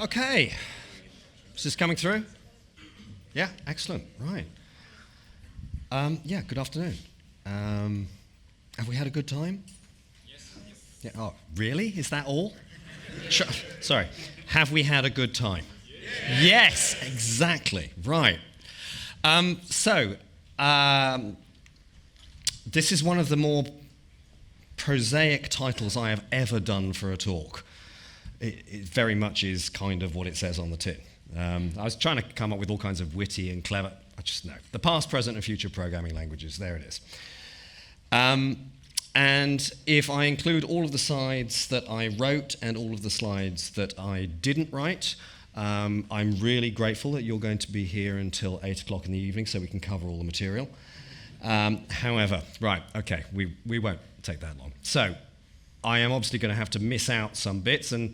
Okay, is this coming through? Yeah, excellent, right. Yeah, good afternoon. Have we had a good time? Yes. Yeah, oh, really? Is that all? Sorry, have we had a good time? Yes, exactly, right. This is one of the more prosaic titles I have ever done for a talk. It very much is kind of what it says on the tin. I was trying to come up with all kinds of witty and clever, I just know. The past, present, and future programming languages, there it is. And if I include all of the slides that I wrote and all of the slides that I didn't write, I'm really grateful that you're going to be here until 8 o'clock in the evening so we can cover all the material. However, right, okay, we won't take that long. So, I am obviously going to have to miss out some bits, and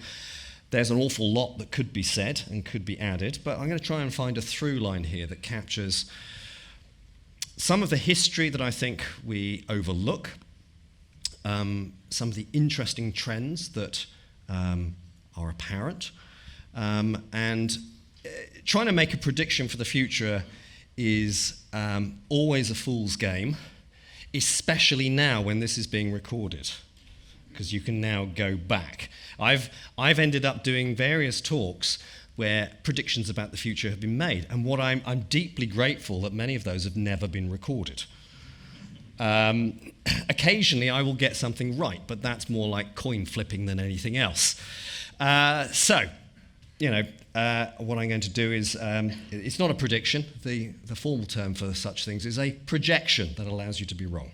there's an awful lot that could be said and could be added, but I'm going to try and find a through line here that captures some of the history that I think we overlook, some of the interesting trends that are apparent, and trying to make a prediction for the future is always a fool's game, especially now when this is being recorded, because you can now go back. I've ended up doing various talks where predictions about the future have been made, and what I'm deeply grateful that many of those have never been recorded. Occasionally I will get something right, but that's more like coin flipping than anything else. What I'm going to do is, it's not a prediction. The formal term for such things is a projection that allows you to be wrong.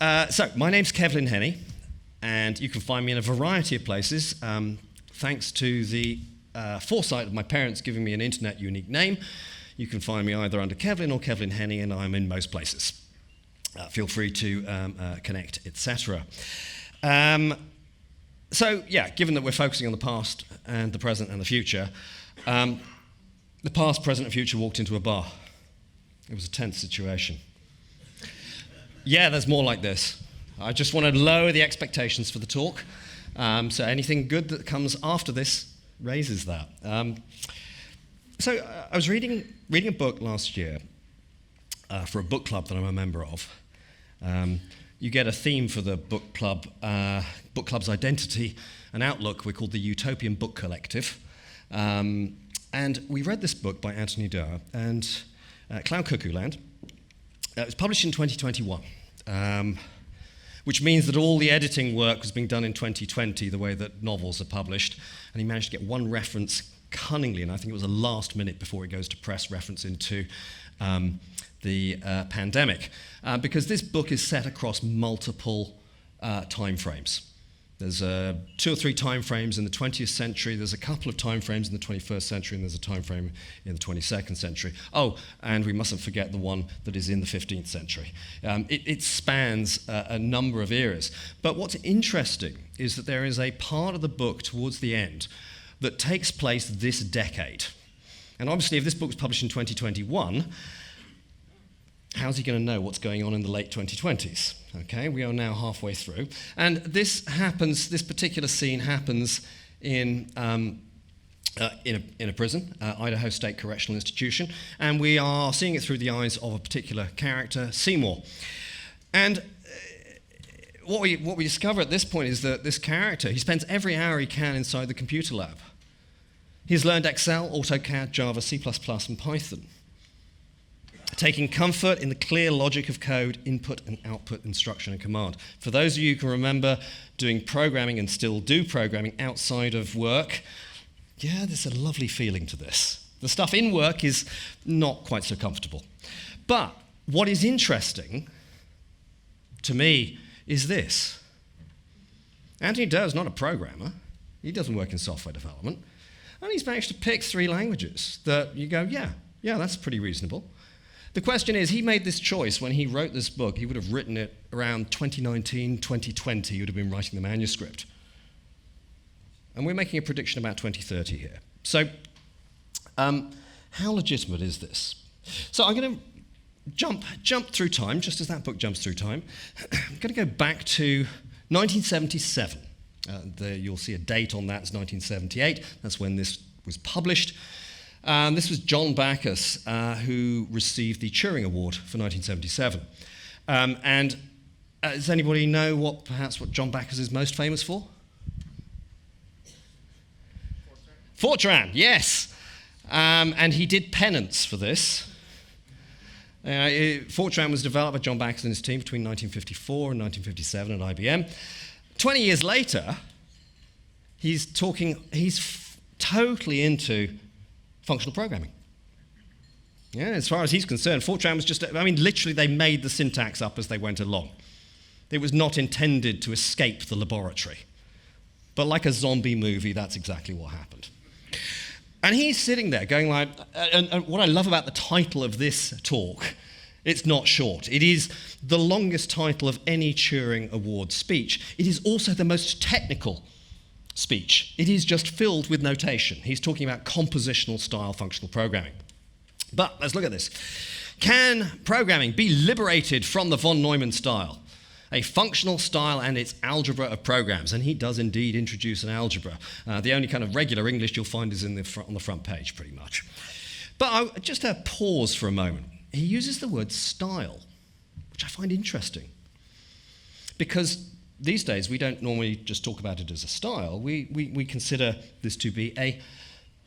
So my name's Kevlin Henney, and you can find me in a variety of places, thanks to the foresight of my parents giving me an internet unique name. You can find me either under Kevlin or Kevlin Henney, and I'm in most places. Feel free to connect, etc. So, yeah, given that we're focusing on the past and the present and the future, the past, present, and future walked into a bar. It was a tense situation. Yeah, there's more like this. I just want to lower the expectations for the talk. So anything good that comes after this raises that. I was reading a book last year for a book club that I'm a member of. You get a theme for the book club's identity and outlook. We're called the Utopian Book Collective. And we read this book by Anthony Doerr and Cloud Cuckoo Land. It was published in 2021, which means that all the editing work was being done in 2020, the way that novels are published. And he managed to get one reference cunningly, and I think it was a last minute before it goes to press, reference into the pandemic, because this book is set across multiple time frames. There's 2 or 3 time frames in the 20th century, there's a couple of time frames in the 21st century, and there's a time frame in the 22nd century. Oh, and we mustn't forget the one that is in the 15th century. It spans a number of eras. But what's interesting is that there is a part of the book towards the end that takes place this decade. And obviously, if this book was published in 2021, how's he going to know what's going on in the late 2020s? Okay, we are now halfway through. And this particular scene happens in a prison, Idaho State Correctional Institution, and we are seeing it through the eyes of a particular character, Seymour. And what we discover at this point is that this character, he spends every hour he can inside the computer lab. He's learned Excel, AutoCAD, Java, C++, and Python, taking comfort in the clear logic of code, input and output, instruction and command. For those of you who can remember doing programming and still do programming outside of work, yeah, there's a lovely feeling to this. The stuff in work is not quite so comfortable. But what is interesting to me is this. Anthony Doerr is not a programmer. He doesn't work in software development. And he's managed to pick 3 languages that you go, yeah, that's pretty reasonable. The question is, he made this choice when he wrote this book. He would have written it around 2019, 2020. He would have been writing the manuscript. And we're making a prediction about 2030 here. So, how legitimate is this? So I'm going to jump through time, just as that book jumps through time. I'm going to go back to 1977. You'll see a date on that, it's 1978. That's when this was published. This was John Backus, who received the Turing Award for 1977. Does anybody know perhaps what John Backus is most famous for? Fortran, yes. And he did penance for this. Fortran was developed by John Backus and his team between 1954 and 1957 at IBM. 20 years later, he's totally into functional programming. Yeah, as far as he's concerned, Fortran was literally they made the syntax up as they went along. It was not intended to escape the laboratory. But like a zombie movie, that's exactly what happened. And he's sitting there going like, and what I love about the title of this talk, it's not short. It is the longest title of any Turing Award speech. It is also the most technical speech. It is just filled with notation. He's talking about compositional style functional programming. But let's look at this. Can programming be liberated from the von Neumann style? A functional style and its algebra of programs. And he does indeed introduce an algebra. The only kind of regular English you'll find is on the front page, pretty much. But just a pause for a moment. He uses the word style, which I find interesting. Because these days, we don't normally just talk about it as a style. We consider this to be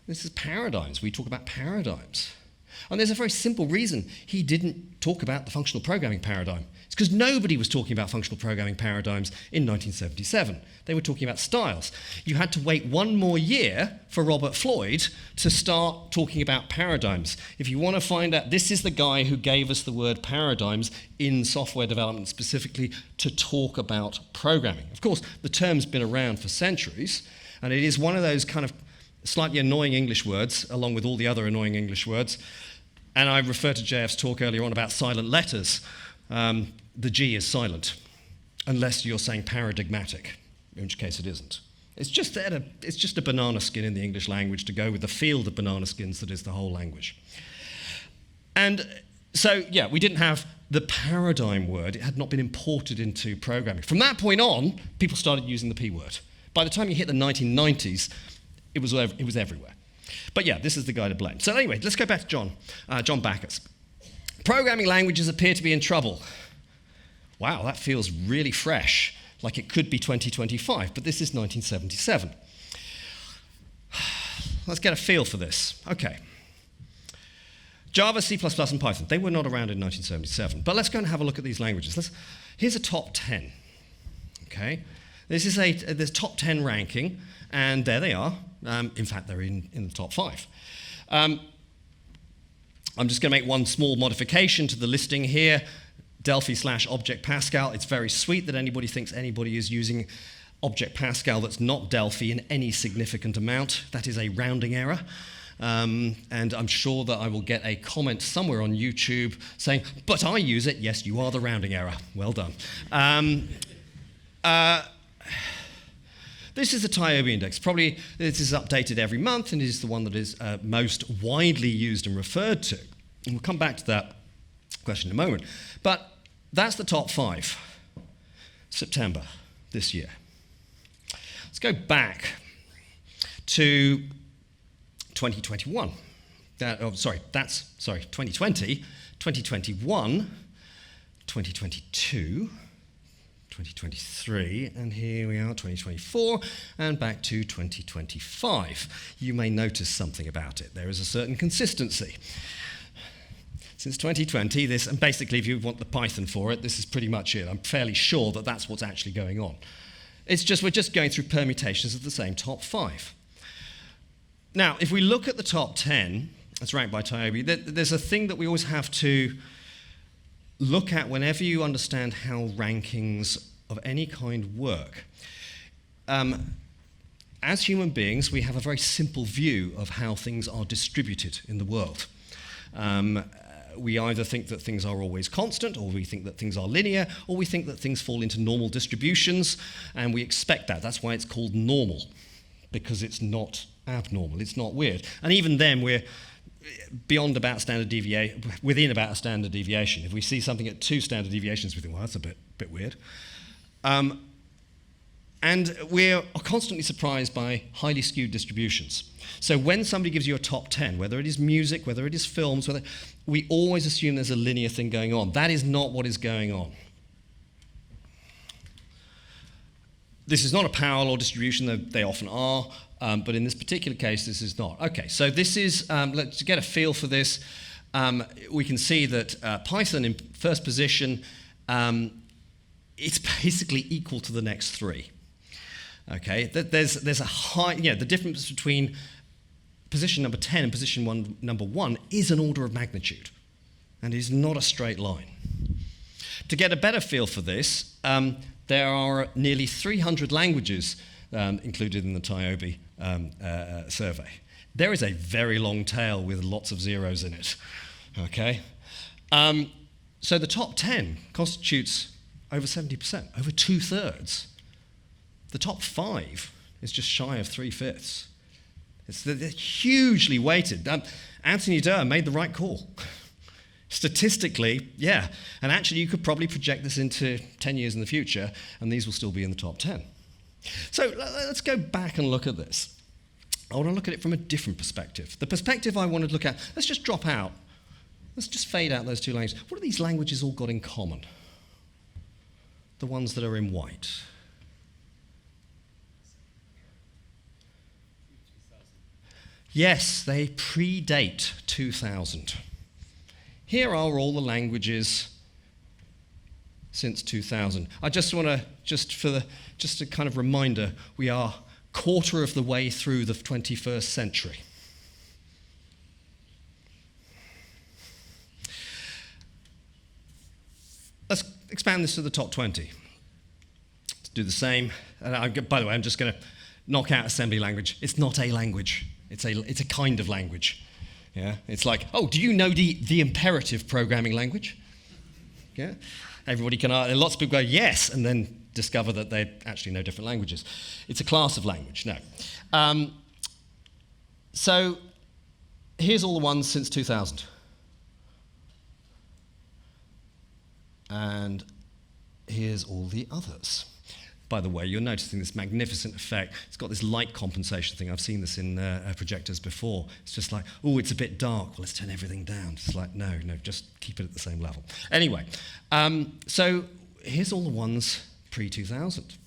this is paradigms. We talk about paradigms. And there's a very simple reason he didn't talk about the functional programming paradigm. It's because nobody was talking about functional programming paradigms in 1977. They were talking about styles. You had to wait one more year for Robert Floyd to start talking about paradigms. If you want to find out, this is the guy who gave us the word paradigms in software development specifically to talk about programming. Of course, the term's been around for centuries, and it is one of those kind of slightly annoying English words, along with all the other annoying English words. And I referred to JF's talk earlier on about silent letters. The G is silent, unless you're saying paradigmatic, in which case it isn't. It's just a banana skin in the English language to go with the field of banana skins that is the whole language. And so, yeah, we didn't have the paradigm word. It had not been imported into programming. From that point on, people started using the P word. By the time you hit the 1990s, it was everywhere. But yeah, this is the guy to blame. So anyway, let's go back to John Backus. Programming languages appear to be in trouble. Wow, that feels really fresh, like it could be 2025, but this is 1977. Let's get a feel for this. Okay. Java, C++, and Python, they were not around in 1977, but let's go and have a look at these languages. Here's a top 10. Okay. This is there's top 10 ranking, and there they are. In fact, they're in the top 5. I'm just going to make one small modification to the listing here. Delphi/Object Pascal. It's very sweet that anybody thinks anybody is using Object Pascal that's not Delphi in any significant amount. That is a rounding error. And I'm sure that I will get a comment somewhere on YouTube saying, but I use it. Yes, you are the rounding error. Well done. This is the TIOBE index. Probably this is updated every month and is the one that is most widely used and referred to. And we'll come back to that question in a moment. But that's the top 5, September this year. Let's go back to 2021. 2020, 2021, 2022, 2023, and here we are, 2024, and back to 2025. You may notice something about it. There is a certain consistency. Since 2020, and basically if you want the Python for it, this is pretty much it. I'm fairly sure that that's what's actually going on. We're just going through permutations of the same top 5. Now, if we look at the top 10, that's ranked by TIOBE, there's a thing that we always have to look at whenever you understand how rankings of any kind work. As human beings, we have a very simple view of how things are distributed in the world. We either think that things are always constant, or we think that things are linear, or we think that things fall into normal distributions, and we expect that. That's why it's called normal, because it's not abnormal, it's not weird. And even then, we're within about a standard deviation. If we see something at 2 standard deviations, we think, well, that's a bit weird. And we're constantly surprised by highly skewed distributions. So when somebody gives you a top 10, whether it is music, whether it is films, we always assume there's a linear thing going on. That is not what is going on. This is not a power law distribution, though they often are, but in this particular case, this is not. Okay, so this is, let's get a feel for this. We can see that Python in first position, it's basically equal to the next three. Okay, there's a high, the difference between position number 10 and position number 1 is an order of magnitude, and is not a straight line. To get a better feel for this, there are nearly 300 languages included in the TIOBE survey. There is a very long tail with lots of zeros in it. Okay, so the top 10 constitutes over 70%, over 2/3. The top 5 is just shy of 3/5. They're hugely weighted. Anthony Durr made the right call. Statistically, yeah. And actually, you could probably project this into 10 years in the future, and these will still be in the top 10. So let's go back and look at this. I want to look at it from a different perspective. The perspective I want to look at, let's just drop out. Let's just fade out those two languages. What have these languages all got in common? The ones that are in white. Yes, they predate 2000. Here are all the languages since 2000. I just want to, just a kind of reminder, we are quarter of the way through the 21st century. Let's expand this to the top 20. Let's do the same. And by the way, I'm just going to knock out assembly language. It's not a language. It's a kind of language. Yeah, it's like, oh, do you know the imperative programming language? Yeah, everybody can. Lots of people go yes, and then discover that they actually know different languages. It's a class of language. No. So here's all the ones since 2000, and here's all the others. By the way, you're noticing this magnificent effect. It's got this light compensation thing. I've seen this in projectors before. It's just like, oh, it's a bit dark. Well, let's turn everything down. It's like, no, just keep it at the same level. Anyway, so here's all the ones pre-2000.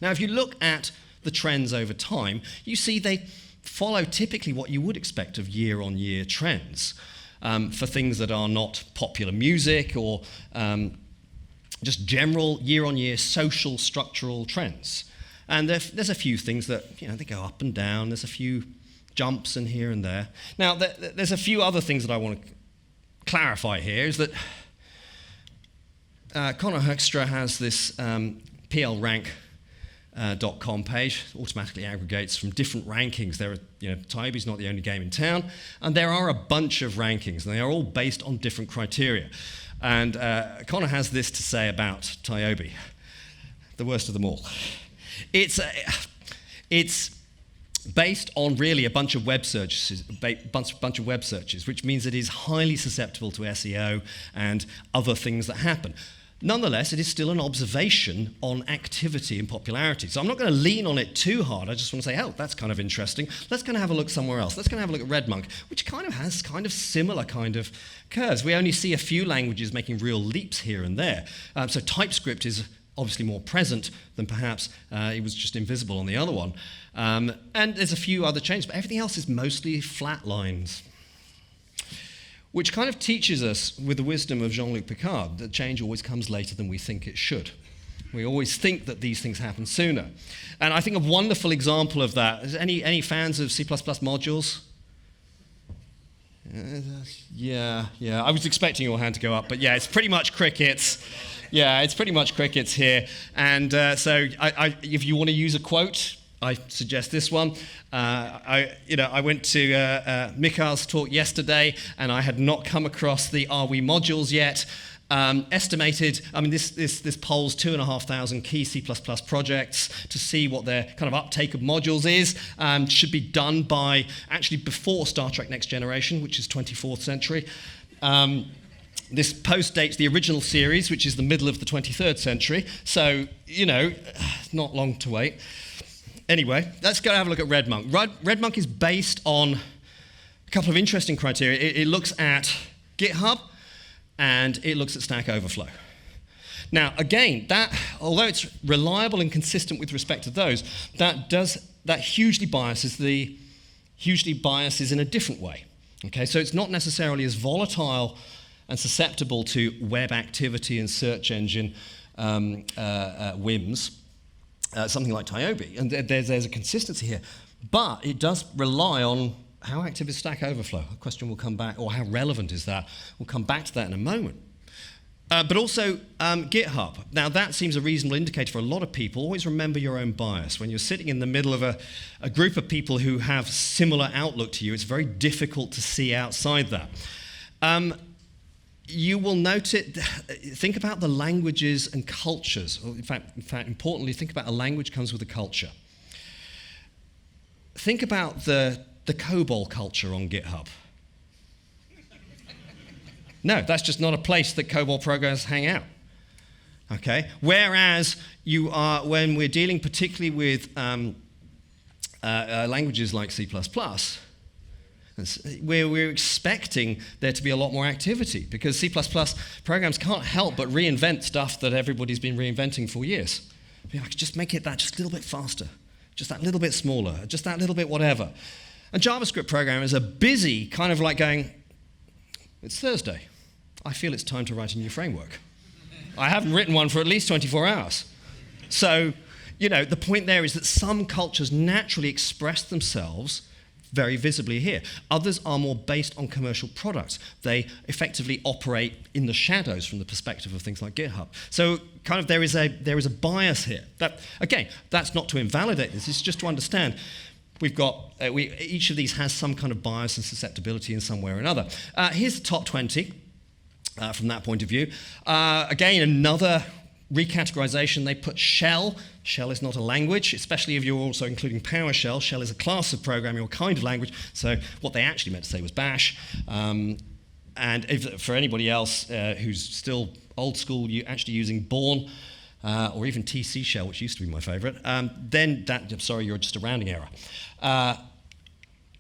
Now, if you look at the trends over time, you see they follow typically what you would expect of year-on-year trends for things that are not popular music or just general year-on-year social structural trends. And there's a few things that, they go up and down. There's a few jumps in here and there. Now, there's a few other things that I want to clarify here, is that Connor Hoekstra has this plrank.com page, automatically aggregates from different rankings. TIOBE's not the only game in town, and there are a bunch of rankings, and they are all based on different criteria. And Connor has this to say about TIOBE, the worst of them all. It's based on really a bunch of web searches, which means it is highly susceptible to SEO and other things that happen. Nonetheless, it is still an observation on activity and popularity. So I'm not going to lean on it too hard. I just want to say, oh, that's kind of interesting. Let's kind of have a look somewhere else. Let's kind of have a look at RedMonk, which kind of has kind of similar kind of curves. We only see a few languages making real leaps here and there. So TypeScript is obviously more present than perhaps it was just invisible on the other one. And there's a few other changes, but everything else is mostly flat lines, which kind of teaches us, with the wisdom of Jean-Luc Picard, that change always comes later than we think it should. We always think that these things happen sooner. And I think a wonderful example of that, is any fans of C++ modules? Yeah. I was expecting your hand to go up, but yeah, it's pretty much crickets. Yeah, it's pretty much crickets here. And so if you want to use a quote, I suggest this one. I went to Mikhail's talk yesterday, and I had not come across the Are We modules yet. Estimated, this polls 2,500 key C++ projects to see what their kind of uptake of modules is. Should be done by actually before Star Trek Next Generation, which is 24th century. This post dates the original series, which is the middle of the 23rd century. So, It's not long to wait. Anyway, let's go have a look at RedMonk. RedMonk is based on a couple of interesting criteria. It looks at GitHub and it looks at Stack Overflow. Now, again, although it's reliable and consistent with respect to those, that hugely biases in a different way. Okay, so it's not necessarily as volatile and susceptible to web activity and search engine whims, something like Tiobe. And there's a consistency here. But it does rely on how active is Stack Overflow. A question will come back, or how relevant is that? We'll come back to that in a moment. But also GitHub. Now that seems a reasonable indicator for a lot of people. Always remember your own bias. When you're sitting in the middle of a group of people who have similar outlook to you, it's very difficult to see outside that. You will note it. Think about the languages and cultures. Or in fact, importantly, think about a language comes with a culture. Think about the COBOL culture on GitHub. No, that's just not a place that COBOL programmers hang out. Okay. Whereas when we're dealing particularly with languages like C++. We're expecting there to be a lot more activity because C++ programs can't help but reinvent stuff that everybody's been reinventing for years. Just make it that just a little bit faster, just that little bit smaller, just that little bit whatever. And JavaScript programmers are busy kind of like going, it's Thursday. I feel it's time to write a new framework. I haven't written one for at least 24 hours. So, the point there is that some cultures naturally express themselves very visibly here. Others are more based on commercial products. They effectively operate in the shadows from the perspective of things like GitHub. So kind of there is a bias here. Again, that's not to invalidate this, it's just to understand we've got, each of these has some kind of bias and susceptibility in some way or another. Here's the top 20 from that point of view. Again, another recategorization, they put shell. Shell is not a language, especially if you're also including PowerShell. Shell is a class of programming or kind of language. So what they actually meant to say was bash. And for anybody else who's still old school, you actually using Bourne or even TC shell, which used to be my favorite, then I'm sorry, you're just a rounding error.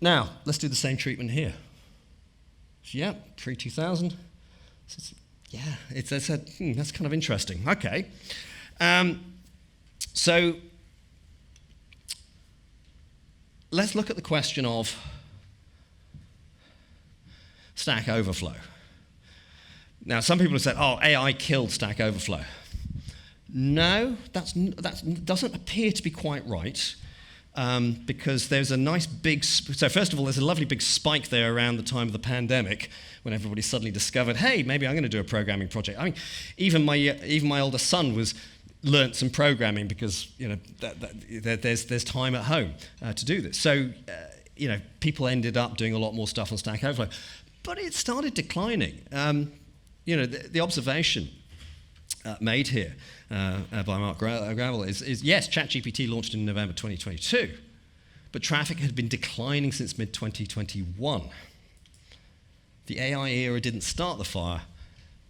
Now, let's do the same treatment here. So, yeah, pre-2000. Yeah, that's kind of interesting. Okay. So let's look at the question of Stack Overflow. Now, some people have said, oh, AI killed Stack Overflow. No, that doesn't appear to be quite right. Because there's a nice big, so first of all, there's a lovely big spike there around the time of the pandemic when everybody suddenly discovered, hey, maybe I'm going to do a programming project. I mean, even my older son learnt some programming because there's time at home to do this. So people ended up doing a lot more stuff on Stack Overflow, but it started declining. The observation made here by Mark Gravel is yes, ChatGPT launched in November 2022, but traffic had been declining since mid-2021. The AI era didn't start the fire,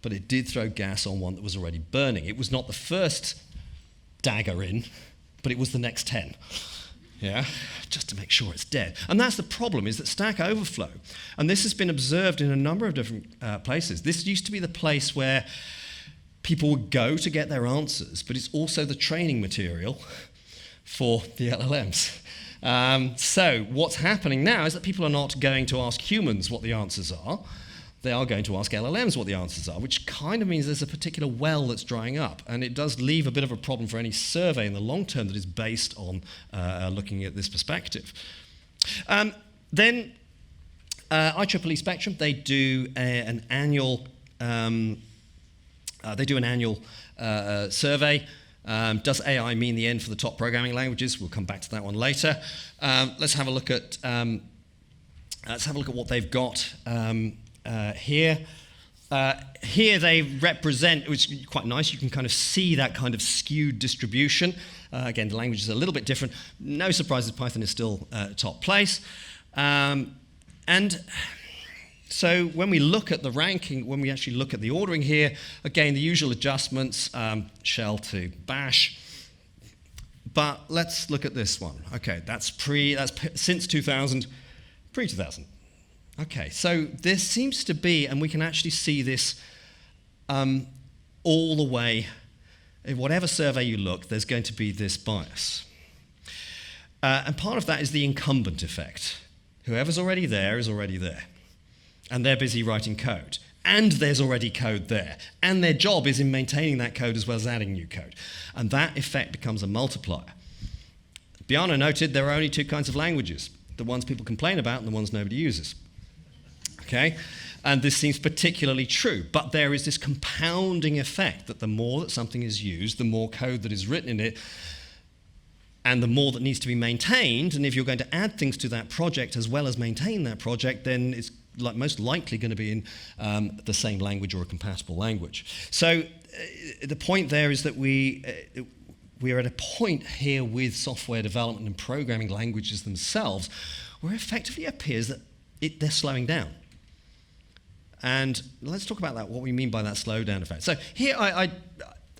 but it did throw gas on one that was already burning. It was not the first dagger in, but it was the next 10. Yeah, just to make sure it's dead. And that's the problem, is that Stack Overflow, and this has been observed in a number of different places. This used to be the place where people would go to get their answers, but it's also the training material for the LLMs. So what's happening now is that people are not going to ask humans what the answers are. They are going to ask LLMs what the answers are, which kind of means there's a particular well that's drying up. And it does leave a bit of a problem for any survey in the long term that is based on looking at this perspective. Then IEEE Spectrum, they do an annual survey. Does AI mean the end for the top programming languages? We'll come back to that one later. Let's have a look at what they've got here. Here they represent, which is quite nice. You can kind of see that kind of skewed distribution. Again, the language is a little bit different. No surprises, Python is still top place. And so when we look at the ranking, when we actually look at the ordering here, again, the usual adjustments, shell to bash. But let's look at this one. Okay, that's since 2000, pre-2000. Okay, so there seems to be, and we can actually see this all the way, in whatever survey you look, there's going to be this bias. And part of that is the incumbent effect. Whoever's already there is already there. And they're busy writing code. And there's already code there. And their job is in maintaining that code as well as adding new code. And that effect becomes a multiplier. Biana noted there are only two kinds of languages, the ones people complain about and the ones nobody uses. Okay? And this seems particularly true. But there is this compounding effect that the more that something is used, the more code that is written in it, and the more that needs to be maintained. And if you're going to add things to that project as well as maintain that project, then it's most likely going to be in the same language or a compatible language. So the point there is that we are at a point here with software development and programming languages themselves where effectively it appears that they're slowing down. And let's talk about that, what we mean by that slowdown effect. So here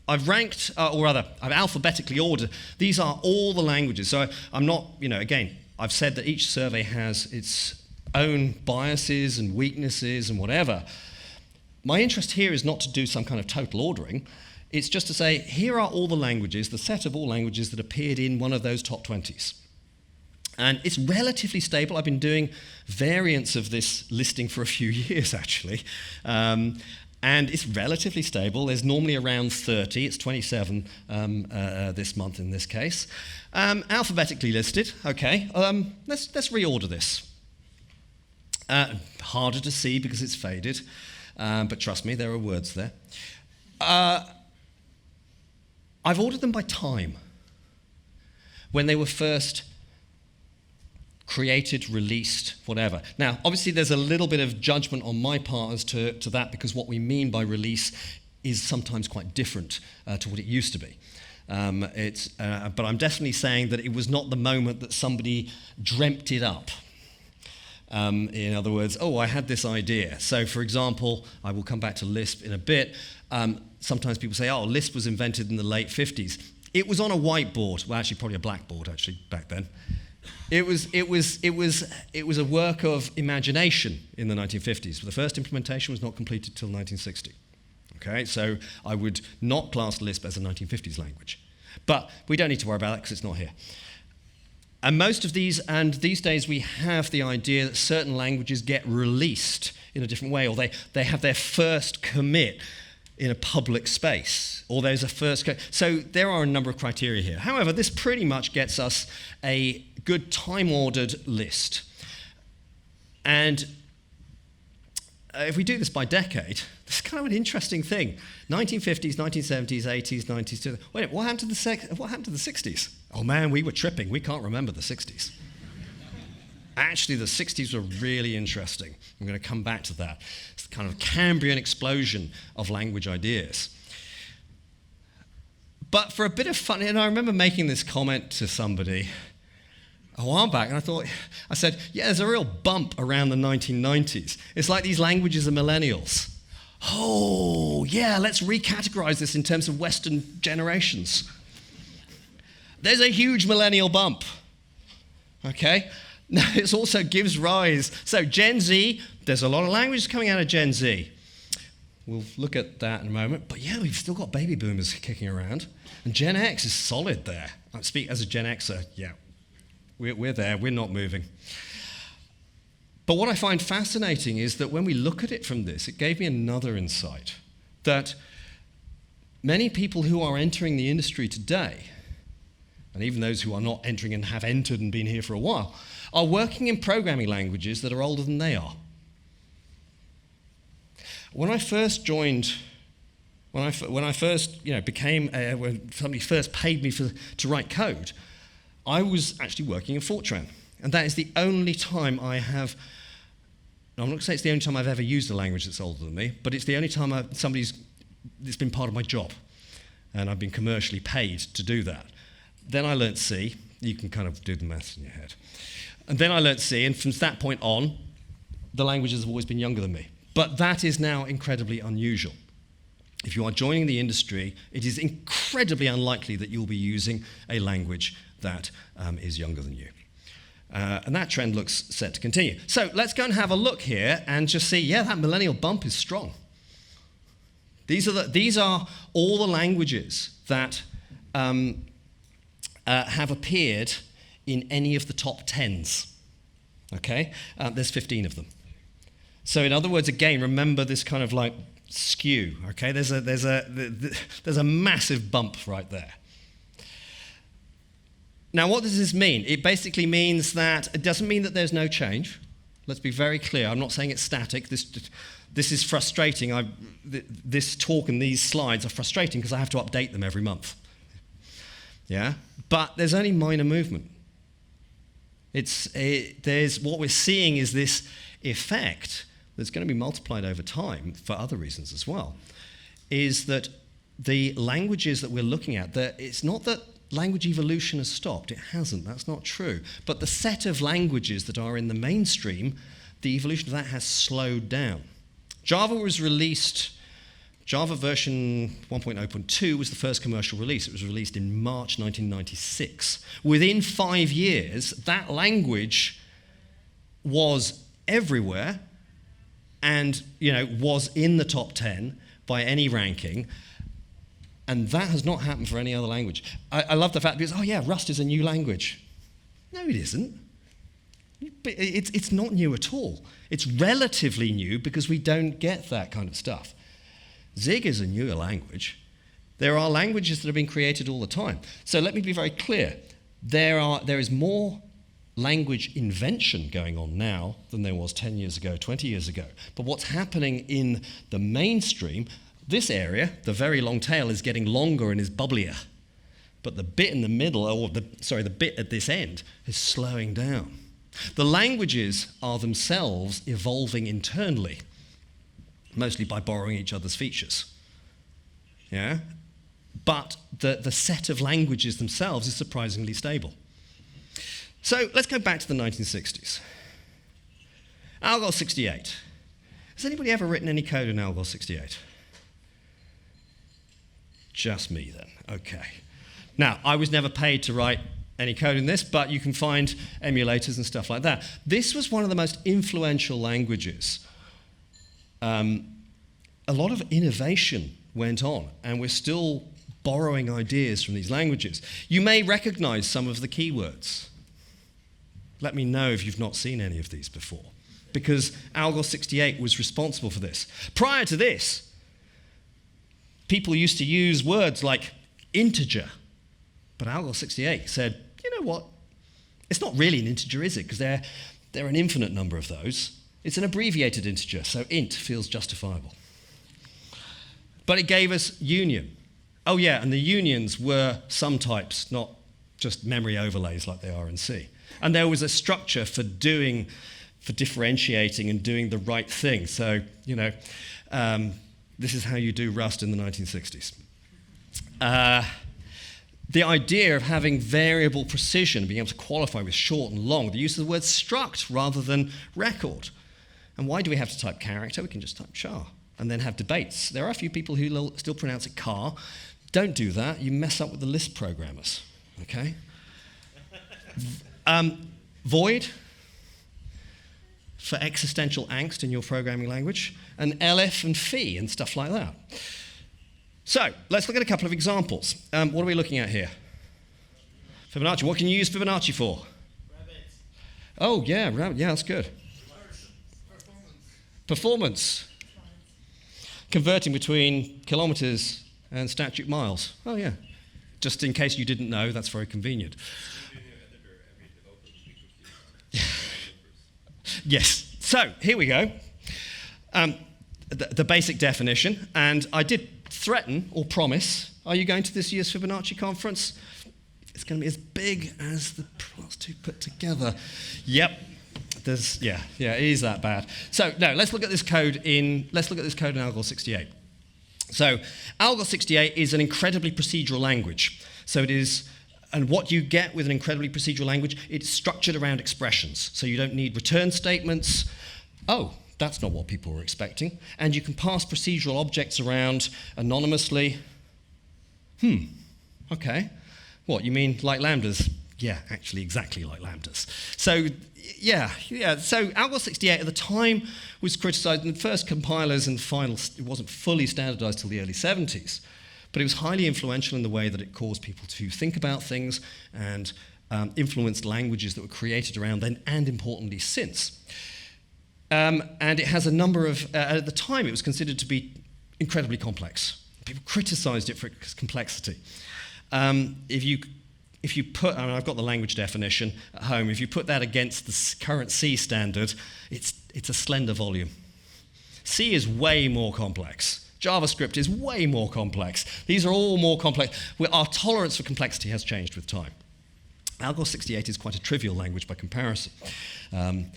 I've ranked, or rather, I've alphabetically ordered. These are all the languages. So I'm not, again, I've said that each survey has its own biases and weaknesses and whatever. My interest here is not to do some kind of total ordering. It's just to say, here are all the languages, the set of all languages that appeared in one of those top 20s. And it's relatively stable. I've been doing variants of this listing for a few years, actually. And it's relatively stable. There's normally around 30. It's 27 this month in this case. Alphabetically listed. Okay, let's reorder this. Harder to see because it's faded, but trust me, there are words there. I've ordered them by time. When they were first created, released, whatever. Now, obviously, there's a little bit of judgment on my part as to that, because what we mean by release is sometimes quite different to what it used to be. But I'm definitely saying that it was not the moment that somebody dreamt it up. In other words, I had this idea. So, for example, I will come back to Lisp in a bit. Sometimes people say, Lisp was invented in the late 50s. It was on a whiteboard. Well, actually, probably a blackboard, actually, back then. It was a work of imagination in the 1950s. The first implementation was not completed till 1960. Okay, so I would not class Lisp as a 1950s language. But we don't need to worry about that because it's not here. And most of these, and these days we have the idea that certain languages get released in a different way, or they have their first commit in a public space, or there's a first so there are a number of criteria here. However, this pretty much gets us a good time-ordered list. And if we do this by decade, this is kind of an interesting thing. 1950s, 1970s, 80s, 90s. Wait, what happened to the 60s? Oh man, we were tripping. We can't remember the 60s. Actually, the 60s were really interesting. I'm going to come back to that. It's the kind of Cambrian explosion of language ideas. But for a bit of fun, and I remember making this comment to somebody a while back, and I said, yeah, there's a real bump around the 1990s. It's like these languages are millennials. Oh, yeah, let's recategorize this in terms of Western generations. There's a huge millennial bump. Okay? Now, it also gives rise. So Gen Z, there's a lot of languages coming out of Gen Z. We'll look at that in a moment. But yeah, we've still got baby boomers kicking around. And Gen X is solid there. I speak as a Gen Xer, yeah. We're there, we're not moving. But what I find fascinating is that when we look at it from this, it gave me another insight. That many people who are entering the industry today, and even those who are not entering and have entered and been here for a while, are working in programming languages that are older than they are. When I first joined, when somebody first paid me to write code, I was actually working in Fortran. And that is the only time I have, I'm not going to say it's the only time I've ever used a language that's older than me, but it's the only time it's been part of my job. And I've been commercially paid to do that. Then I learnt C. You can kind of do the maths in your head. And then I learnt C, and from that point on, the languages have always been younger than me. But that is now incredibly unusual. If you are joining the industry, it is incredibly incredibly unlikely that you'll be using a language that is younger than you. And that trend looks set to continue. So let's go and have a look here and just see, yeah, that millennial bump is strong. These are all the languages that have appeared in any of the top 10s. Okay? There's 15 of them. So in other words, again, remember this kind of like skew. Okay? There's a massive bump right there. Now, what does this mean? It basically means that it doesn't mean that there's no change. Let's be very clear. I'm not saying it's static. This is frustrating. This talk and these slides are frustrating because I have to update them every month. Yeah? But there's only minor movement. What we're seeing is this effect that's going to be multiplied over time for other reasons as well, is that the languages that we're looking at, it's not that language evolution has stopped. It hasn't. That's not true. But the set of languages that are in the mainstream, the evolution of that has slowed down. Java was released, Java version 1.0.2 was the first commercial release. It was released in March 1996. Within 5 years, that language was everywhere and was in the top 10 by any ranking. And that has not happened for any other language. I love the fact because, Rust is a new language. No, it isn't. It's not new at all. It's relatively new because we don't get that kind of stuff. Zig is a newer language. There are languages that have been created all the time. So let me be very clear. There is more language invention going on now than there was 10 years ago, 20 years ago. But what's happening in the mainstream, this area, the very long tail, is getting longer and is bubblier. But the bit in the middle, the bit at this end, is slowing down. The languages are themselves evolving internally, mostly by borrowing each other's features. Yeah? But the set of languages themselves is surprisingly stable. So let's go back to the 1960s. ALGOL 68. Has anybody ever written any code in ALGOL 68? Just me then, okay. Now, I was never paid to write any code in this, but you can find emulators and stuff like that. This was one of the most influential languages. A lot of innovation went on, and we're still borrowing ideas from these languages. You may recognize some of the keywords. Let me know if you've not seen any of these before, because ALGOL 68 was responsible for this. Prior to this, people used to use words like integer, but ALGOL 68 said, you know what? It's not really an integer, is it? Because there are an infinite number of those. It's an abbreviated integer, so int feels justifiable. But it gave us union. Oh yeah, and the unions were sum types, not just memory overlays like they are in C. And there was a structure for differentiating and doing the right thing. So, this is how you do Rust in the 1960s. The idea of having variable precision, being able to qualify with short and long, the use of the word struct rather than record. And why do we have to type character? We can just type char and then have debates. There are a few people who still pronounce it car. Don't do that. You mess up with the Lisp programmers, okay? Void for existential angst in your programming language, and elif and phi and stuff like that. So let's look at a couple of examples. What are we looking at here? Fibonacci. What can you use Fibonacci for? Rabbits. Oh, yeah, that's good. Performance. Converting between kilometers and statute miles. Oh, yeah. Just in case you didn't know, that's very convenient. Yes. So here we go. The basic definition, and I did threaten or promise, are you going to this year's Fibonacci conference? It's going to be as big as the last two put together. Yep. It is that bad. So no, let's look at this code in ALGOL 68. So ALGOL 68 is an incredibly procedural language. So it is, and what you get with an incredibly procedural language, it's structured around expressions. So you don't need return statements. Oh, that's not what people were expecting. And you can pass procedural objects around anonymously. Okay. What, you mean like Lambdas? Yeah, actually exactly like Lambdas. So, yeah. So ALGOL 68 at the time was criticized, and the first compilers and finals, it wasn't fully standardized till the early 70s. But it was highly influential in the way that it caused people to think about things and influenced languages that were created around then and, importantly, since. And it has a number of, at the time, it was considered to be incredibly complex. People criticized it for its complexity. If you put, I mean, I've got the language definition at home, if you put that against the current C standard, it's a slender volume. C is way more complex. JavaScript is way more complex. These are all more complex. Our tolerance for complexity has changed with time. ALGOL 68 is quite a trivial language by comparison. And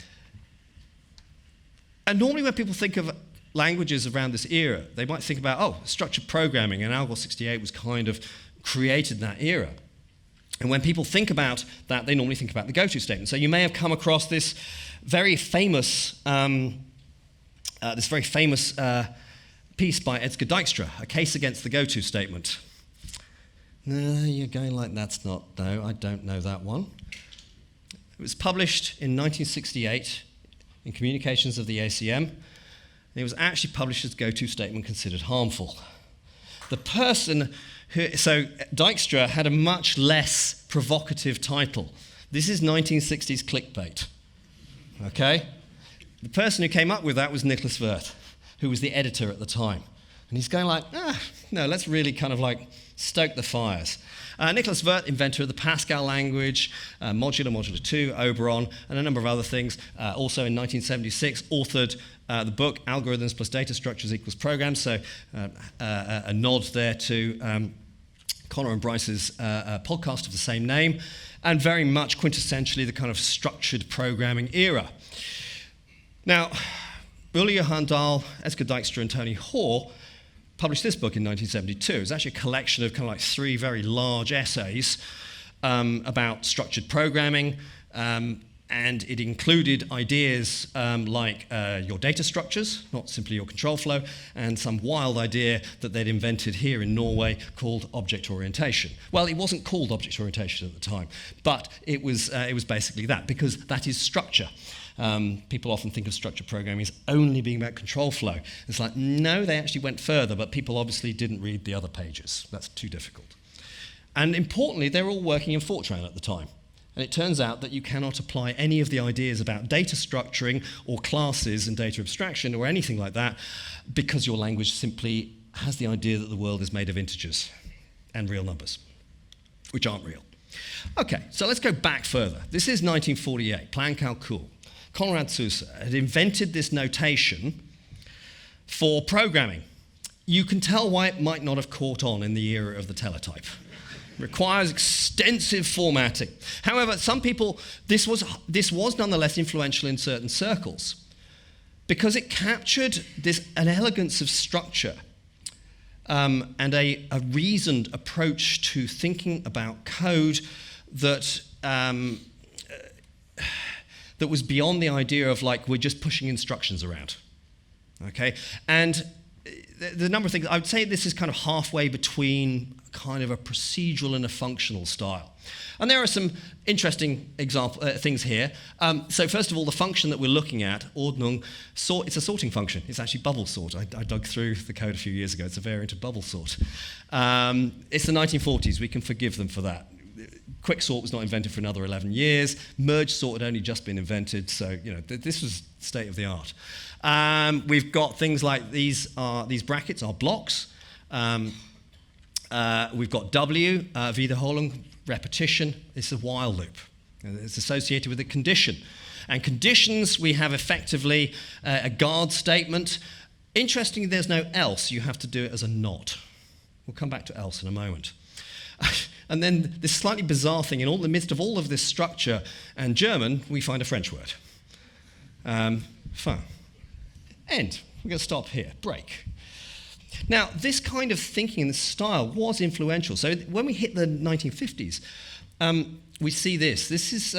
normally when people think of languages around this era, they might think about, structured programming, and ALGOL 68 was kind of created in that era. And when people think about that, they normally think about the goto statement. So you may have come across this very famous piece by Edgar Dijkstra, A Case Against the Goto Statement. No, you're going like that's not, no, I don't know that one. It was published in 1968 in Communications of the ACM, and it was actually published as Goto Statement Considered Harmful. The person so Dijkstra had a much less provocative title. This is 1960s clickbait, okay? The person who came up with that was Nicholas Wirth, who was the editor at the time. And he's going like, no, let's really kind of like stoke the fires. Nicholas Wirth, inventor of the Pascal language, Modular 2, Oberon, and a number of other things. Also in 1976, authored the book Algorithms plus Data Structures equals Programs. So a nod there to Connor and Bryce's podcast of the same name, and very much quintessentially the kind of structured programming era. Now, Ulla Johan Dahl, Edgar Dijkstra, and Tony Hoare published this book in 1972. It was actually a collection of kind of like 3 very large essays about structured programming, and it included ideas like your data structures, not simply your control flow, and some wild idea that they'd invented here in Norway called object orientation. Well, it wasn't called object orientation at the time, but it was basically that, because that is structure. People often think of structured programming as only being about control flow. It's like, no, they actually went further, but people obviously didn't read the other pages. That's too difficult. And importantly, they were all working in Fortran at the time. And it turns out that you cannot apply any of the ideas about data structuring or classes and data abstraction or anything like that, because your language simply has the idea that the world is made of integers and real numbers, which aren't real. Okay, so let's go back further. This is 1948, Plan Calcul. Konrad Zuse had invented this notation for programming. You can tell why it might not have caught on in the era of the teletype. Requires extensive formatting. However, some people, this was nonetheless influential in certain circles, because it captured an elegance of structure and a reasoned approach to thinking about code that was beyond the idea of like we're just pushing instructions around. Okay, and the number of things, I would say this is kind of halfway between kind of a procedural and a functional style. And there are some interesting things here. So first of all, the function that we're looking at, Ordnung, it's a sorting function. It's actually bubble sort. I dug through the code a few years ago. It's a variant of bubble sort. It's the 1940s. We can forgive them for that. Quicksort was not invented for another 11 years. Merge sort had only just been invented. So this was state of the art. We've got things like these brackets are blocks. We've got W, wiederholung, repetition. It's a while loop. It's associated with a condition. And conditions, we have effectively a guard statement. Interestingly, there's no else. You have to do it as a not. We'll come back to else in a moment. And then this slightly bizarre thing, in the midst of all of this structure and German, we find a French word. Fin. End. We're going to stop here. Break. Now, this kind of thinking and this style was influential. So when we hit the 1950s, we see this. This is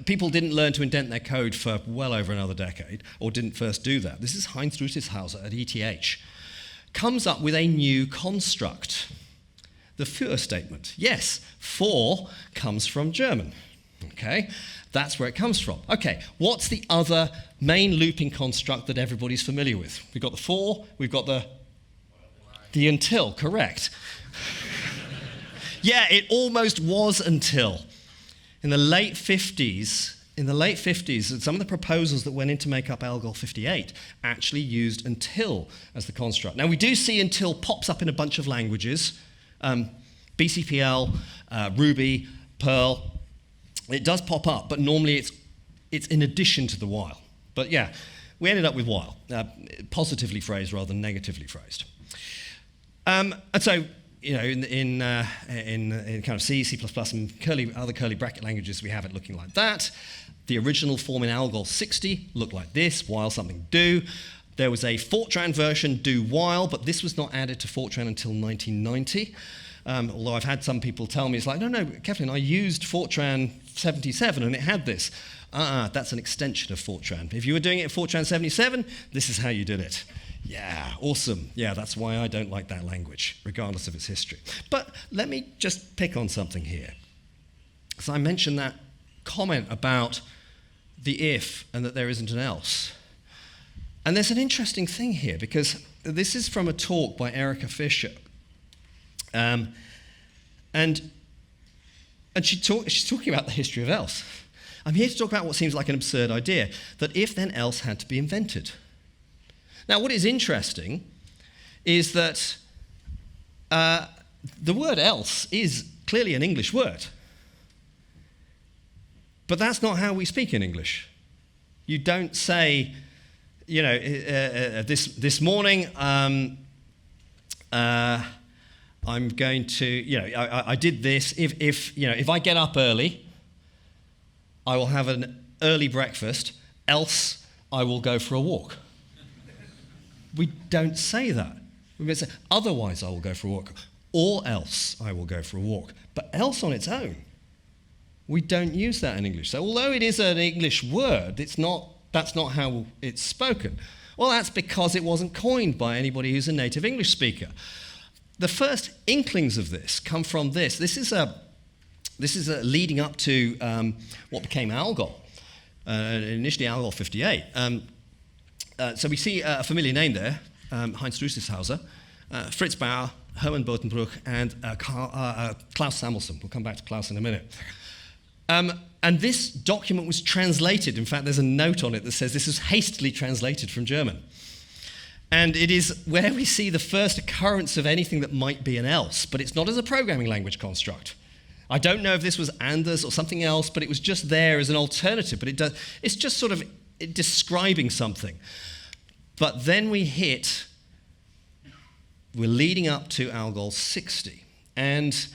people didn't learn to indent their code for well over another decade, or didn't first do that. This is Heinz Ruetishauser at ETH. Comes up with a new construct the für statement. Yes, for comes from German. Okay, that's where it comes from. Okay, what's the other main looping construct that everybody's familiar with? We've got the for, we've got the until, correct. Yeah, it almost was until. In the late 50s, some of the proposals that went in to make up ALGOL 58 actually used until as the construct. Now, we do see until pops up in a bunch of languages, BCPL, Ruby, Perl. It does pop up, but normally it's in addition to the while. But yeah, we ended up with while, positively phrased rather than negatively phrased. And so, you know, in kind of C, C++, and other curly bracket languages, we have it looking like that. The original form in ALGOL 60 looked like this: while something do. There was a Fortran version, do while, but this was not added to Fortran until 1990. Although I've had some people tell me, it's like, no, Kevlin, I used Fortran 77 and it had this. That's an extension of Fortran. If you were doing it in Fortran 77, this is how you did it. Yeah, awesome. Yeah, that's why I don't like that language, regardless of its history. But let me just pick on something here. So I mentioned that comment about the if and that there isn't an else. And there's an interesting thing here, because this is from a talk by Erica Fisher. And she's talking about the history of else. I'm here to talk about what seems like an absurd idea, that if then else had to be invented. Now, what is interesting is that the word else is clearly an English word. But that's not how we speak in English. You don't say, you know, this morning, I'm going to, you know, I did this. If I get up early, I will have an early breakfast, else I will go for a walk. We don't say that. We say, otherwise I will go for a walk, or else I will go for a walk. But else on its own, we don't use that in English. So although it is an English word, that's not how it's spoken. Well, that's because it wasn't coined by anybody who's a native English speaker. The first inklings of this come from this. This is leading up to what became ALGOL, initially ALGOL 58. So we see a familiar name there, Heinz Russishauser, Fritz Bauer, Hermann Botenbruch, and Klaus Samuelson. We'll come back to Klaus in a minute. And this document was translated. In fact, there's a note on it that says this is hastily translated from German. And it is where we see the first occurrence of anything that might be an else, but it's not as a programming language construct. I don't know if this was Anders or something else, but it was just there as an alternative. But it's just sort of describing something. But then we're leading up to ALGOL 60. And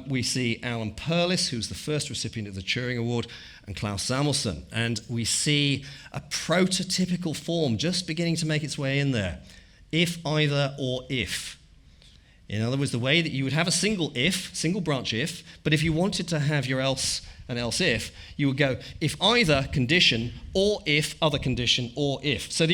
we see Alan Perlis, who's the first recipient of the Turing Award, and Klaus Samuelson. And we see a prototypical form just beginning to make its way in there. If, either, or if. In other words, the way that you would have a single branch if, but if you wanted to have your else and else if, you would go if either condition, or if other condition, or if. So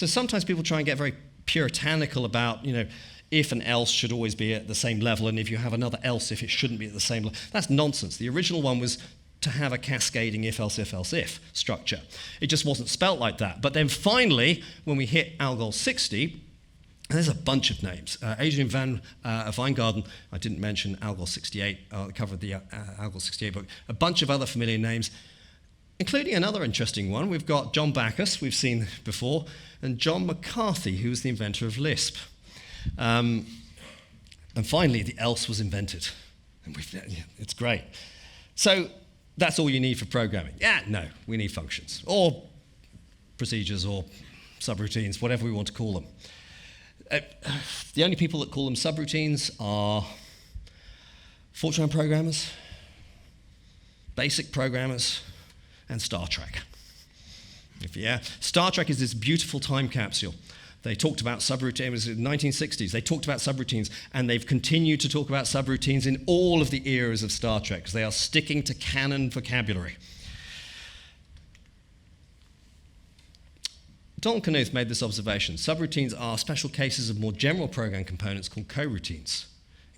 sometimes people try and get very puritanical about, you know, if and else should always be at the same level, and if you have another else if, it shouldn't be at the same level. That's nonsense. The original one was to have a cascading if, else, if structure. It just wasn't spelt like that. But then finally, when we hit ALGOL 60, there's a bunch of names. Adrian van Wijngaarden, I didn't mention ALGOL 68, I covered the ALGOL 68 book. A bunch of other familiar names, including another interesting one. We've got John Backus, we've seen before, and John McCarthy, who was the inventor of Lisp. And finally, the else was invented. And it's great. So that's all you need for programming. Yeah, no, we need functions, or procedures, or subroutines, whatever we want to call them. The only people that call them subroutines are Fortran programmers, basic programmers, and Star Trek. Star Trek is this beautiful time capsule. They talked about subroutines, it was in the 1960s, they talked about subroutines, and they've continued to talk about subroutines in all of the eras of Star Trek, because they are sticking to canon vocabulary. Donald Knuth made this observation: subroutines are special cases of more general program components called coroutines.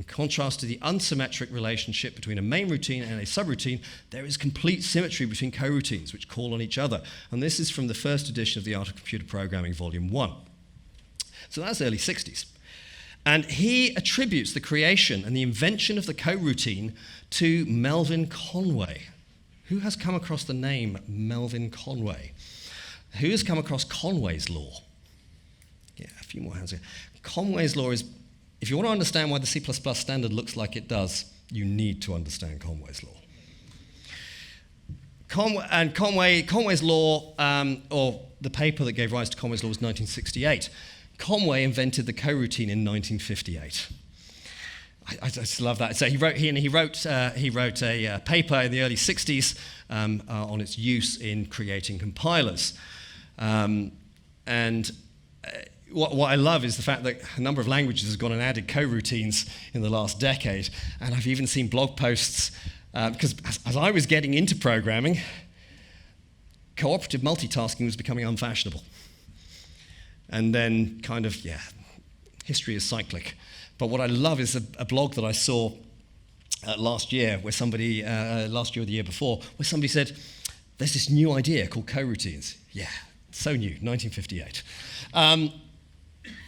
In contrast to the unsymmetric relationship between a main routine and a subroutine, there is complete symmetry between coroutines, which call on each other. And this is from the first edition of The Art of Computer Programming, Volume 1. So that's early 60s. And he attributes the creation and the invention of the coroutine to Melvin Conway. Who has come across the name Melvin Conway? Who has come across Conway's law? Yeah, a few more hands here. Conway's law is, if you want to understand why the C++ standard looks like it does, you need to understand Conway's law. Conway's law, or the paper that gave rise to Conway's law, was 1968. Conway invented the coroutine in 1958. I just love that. So he wrote a paper in the early 60s on its use in creating compilers. What I love is the fact that a number of languages have gone and added coroutines in the last decade. And I've even seen blog posts, because as I was getting into programming, cooperative multitasking was becoming unfashionable. And then history is cyclic. But what I love is a blog that I saw last year, where somebody, last year or the year before, where somebody said, there's this new idea called coroutines. Yeah, so new, 1958.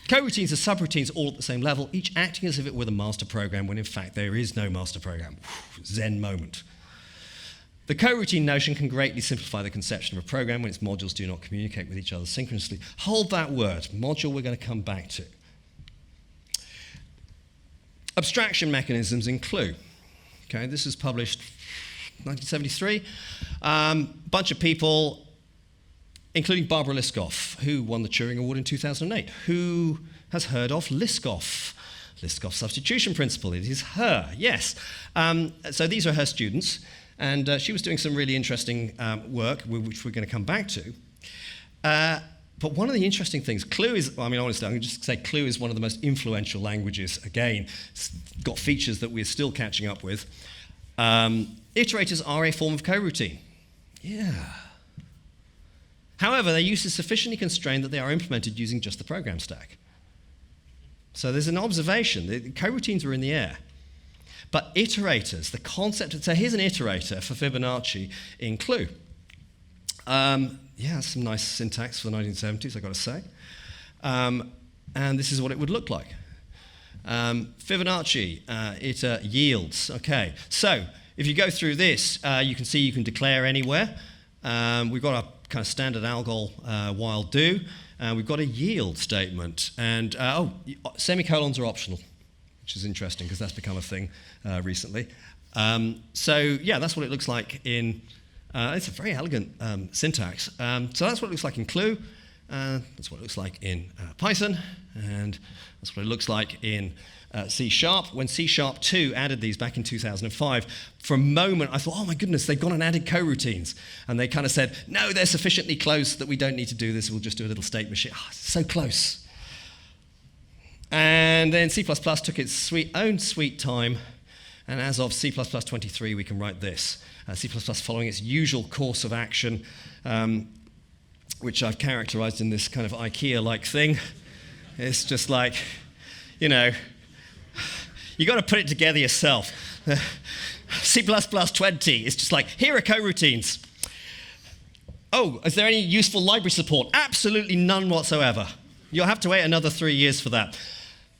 Coroutines are subroutines all at the same level, each acting as if it were the master program, when in fact there is no master program. Zen moment. The coroutine notion can greatly simplify the conception of a program when its modules do not communicate with each other synchronously. Hold that word, module we're going to come back to. Abstraction mechanisms in Clue. Okay, this is published 1973. Bunch of people, including Barbara Liskov, who won the Turing Award in 2008. Who has heard of Liskov? Liskov's substitution principle. It is her, yes. So these are her students. And she was doing some really interesting work, which we're going to come back to. But one of the interesting things, Clue is, honestly, I'm going to just say Clue is one of the most influential languages. Again, it's got features that we're still catching up with. Iterators are a form of coroutine. Yeah. However, their use is sufficiently constrained that they are implemented using just the program stack. So there's an observation. The coroutines are in the air. But iterators, the concept, so here's an iterator for Fibonacci in Clue. That's some nice syntax for the 1970s, I've got to say. And this is what it would look like. Fibonacci, it yields. Okay, so if you go through this, you can see you can declare anywhere. We've got a kind of standard ALGOL while do. We've got a yield statement. And, semicolons are optional, which is interesting because that's become a thing recently. That's what it looks like in, it's a very elegant syntax. So that's what it looks like in Clue, that's what it looks like in Python, and that's what it looks like in C#. When C# 2 added these back in 2005, for a moment I thought, oh my goodness, they've gone and added coroutines. And they kind of said, no, they're sufficiently close that we don't need to do this, we'll just do a little state machine. Oh, so close. And then C++ took its own sweet time, and as of C++ 23, we can write this. C++ following its usual course of action, which I've characterized in this kind of IKEA-like thing. It's just like, you got to put it together yourself. C++ 20 is just like, here are coroutines. Oh, is there any useful library support? Absolutely none whatsoever. You'll have to wait another 3 years for that.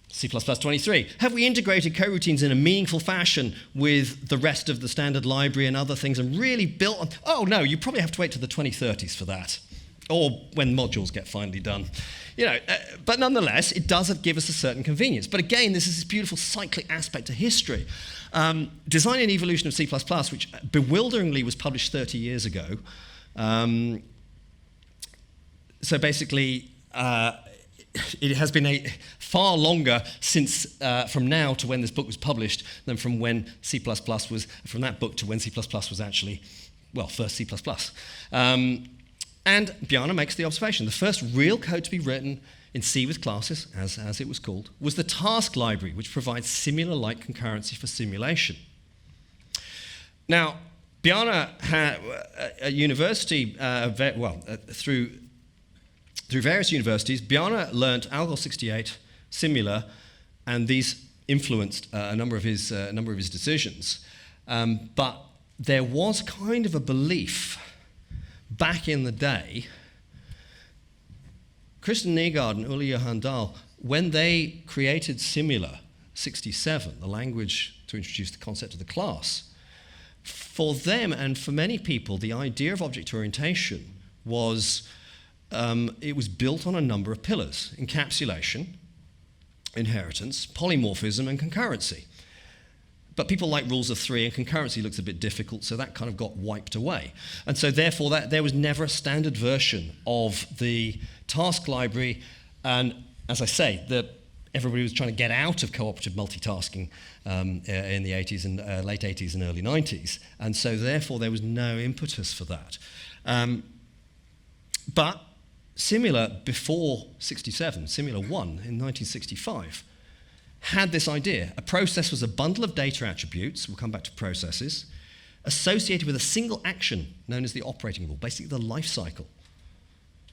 C++ 23. Have we integrated coroutines in a meaningful fashion with the rest of the standard library and other things and really built on? Oh, no, you probably have to wait to the 2030s for that, or when modules get finally done. But nonetheless, it does give us a certain convenience. But again, this is this beautiful cyclic aspect to history. Design and Evolution of C++, which bewilderingly was published 30 years ago. So basically, it has been far longer since from now to when this book was published than from when C++ was, from that book to when C++ was actually, first C++. And Bjarne makes the observation, the first real code to be written in C with classes, as it was called, was the task library, which provides similar-like concurrency for simulation. Now, Bjarne had at university, through various universities, Bjarne learnt ALGOL 68, Simula, and these influenced a number of his decisions. But there was kind of a belief back in the day. Christian Nygaard and Uli Johan Dahl, when they created Simula 67, the language to introduce the concept of the class, for them and for many people, the idea of object orientation was, it was built on a number of pillars: encapsulation, inheritance, polymorphism, and concurrency. But people like rules of three, and concurrency looks a bit difficult, so that kind of got wiped away. And so therefore there was never a standard version of the task library. And as I say, everybody was trying to get out of cooperative multitasking in the 80s and late 80s and early 90s. And so therefore there was no impetus for that. But Simula before 67, Simula 1 in 1965, had this idea. A process was a bundle of data attributes, we'll come back to processes, associated with a single action known as the operating rule, basically the life cycle.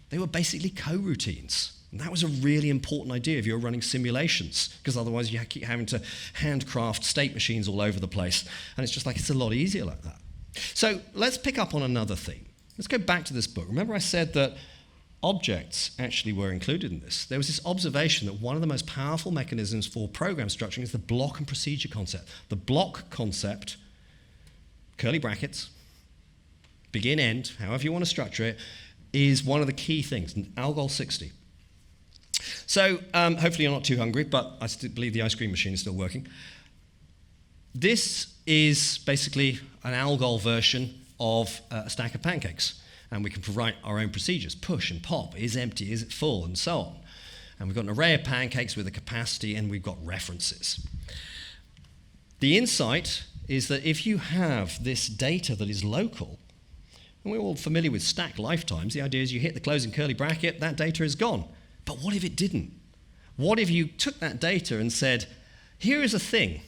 They were basically coroutines. And that was a really important idea if you were running simulations, because otherwise you keep having to handcraft state machines all over the place. And it's just like, it's a lot easier like that. So let's pick up on another theme. Let's go back to this book. Remember I said that objects actually were included in this. There was this observation that one of the most powerful mechanisms for program structuring is the block and procedure concept. The block concept, curly brackets, begin, end, however you want to structure it, is one of the key things, ALGOL 60. So hopefully you're not too hungry, but I still believe the ice cream machine is still working. This is basically an ALGOL version of a stack of pancakes. And we can write our own procedures: push and pop, is empty, is it full, and so on. And we've got an array of pancakes with a capacity, and we've got references. The insight is that if you have this data that is local, and we're all familiar with stack lifetimes, the idea is you hit the closing curly bracket, that data is gone. But what if it didn't? What if you took that data and said, here is a thing,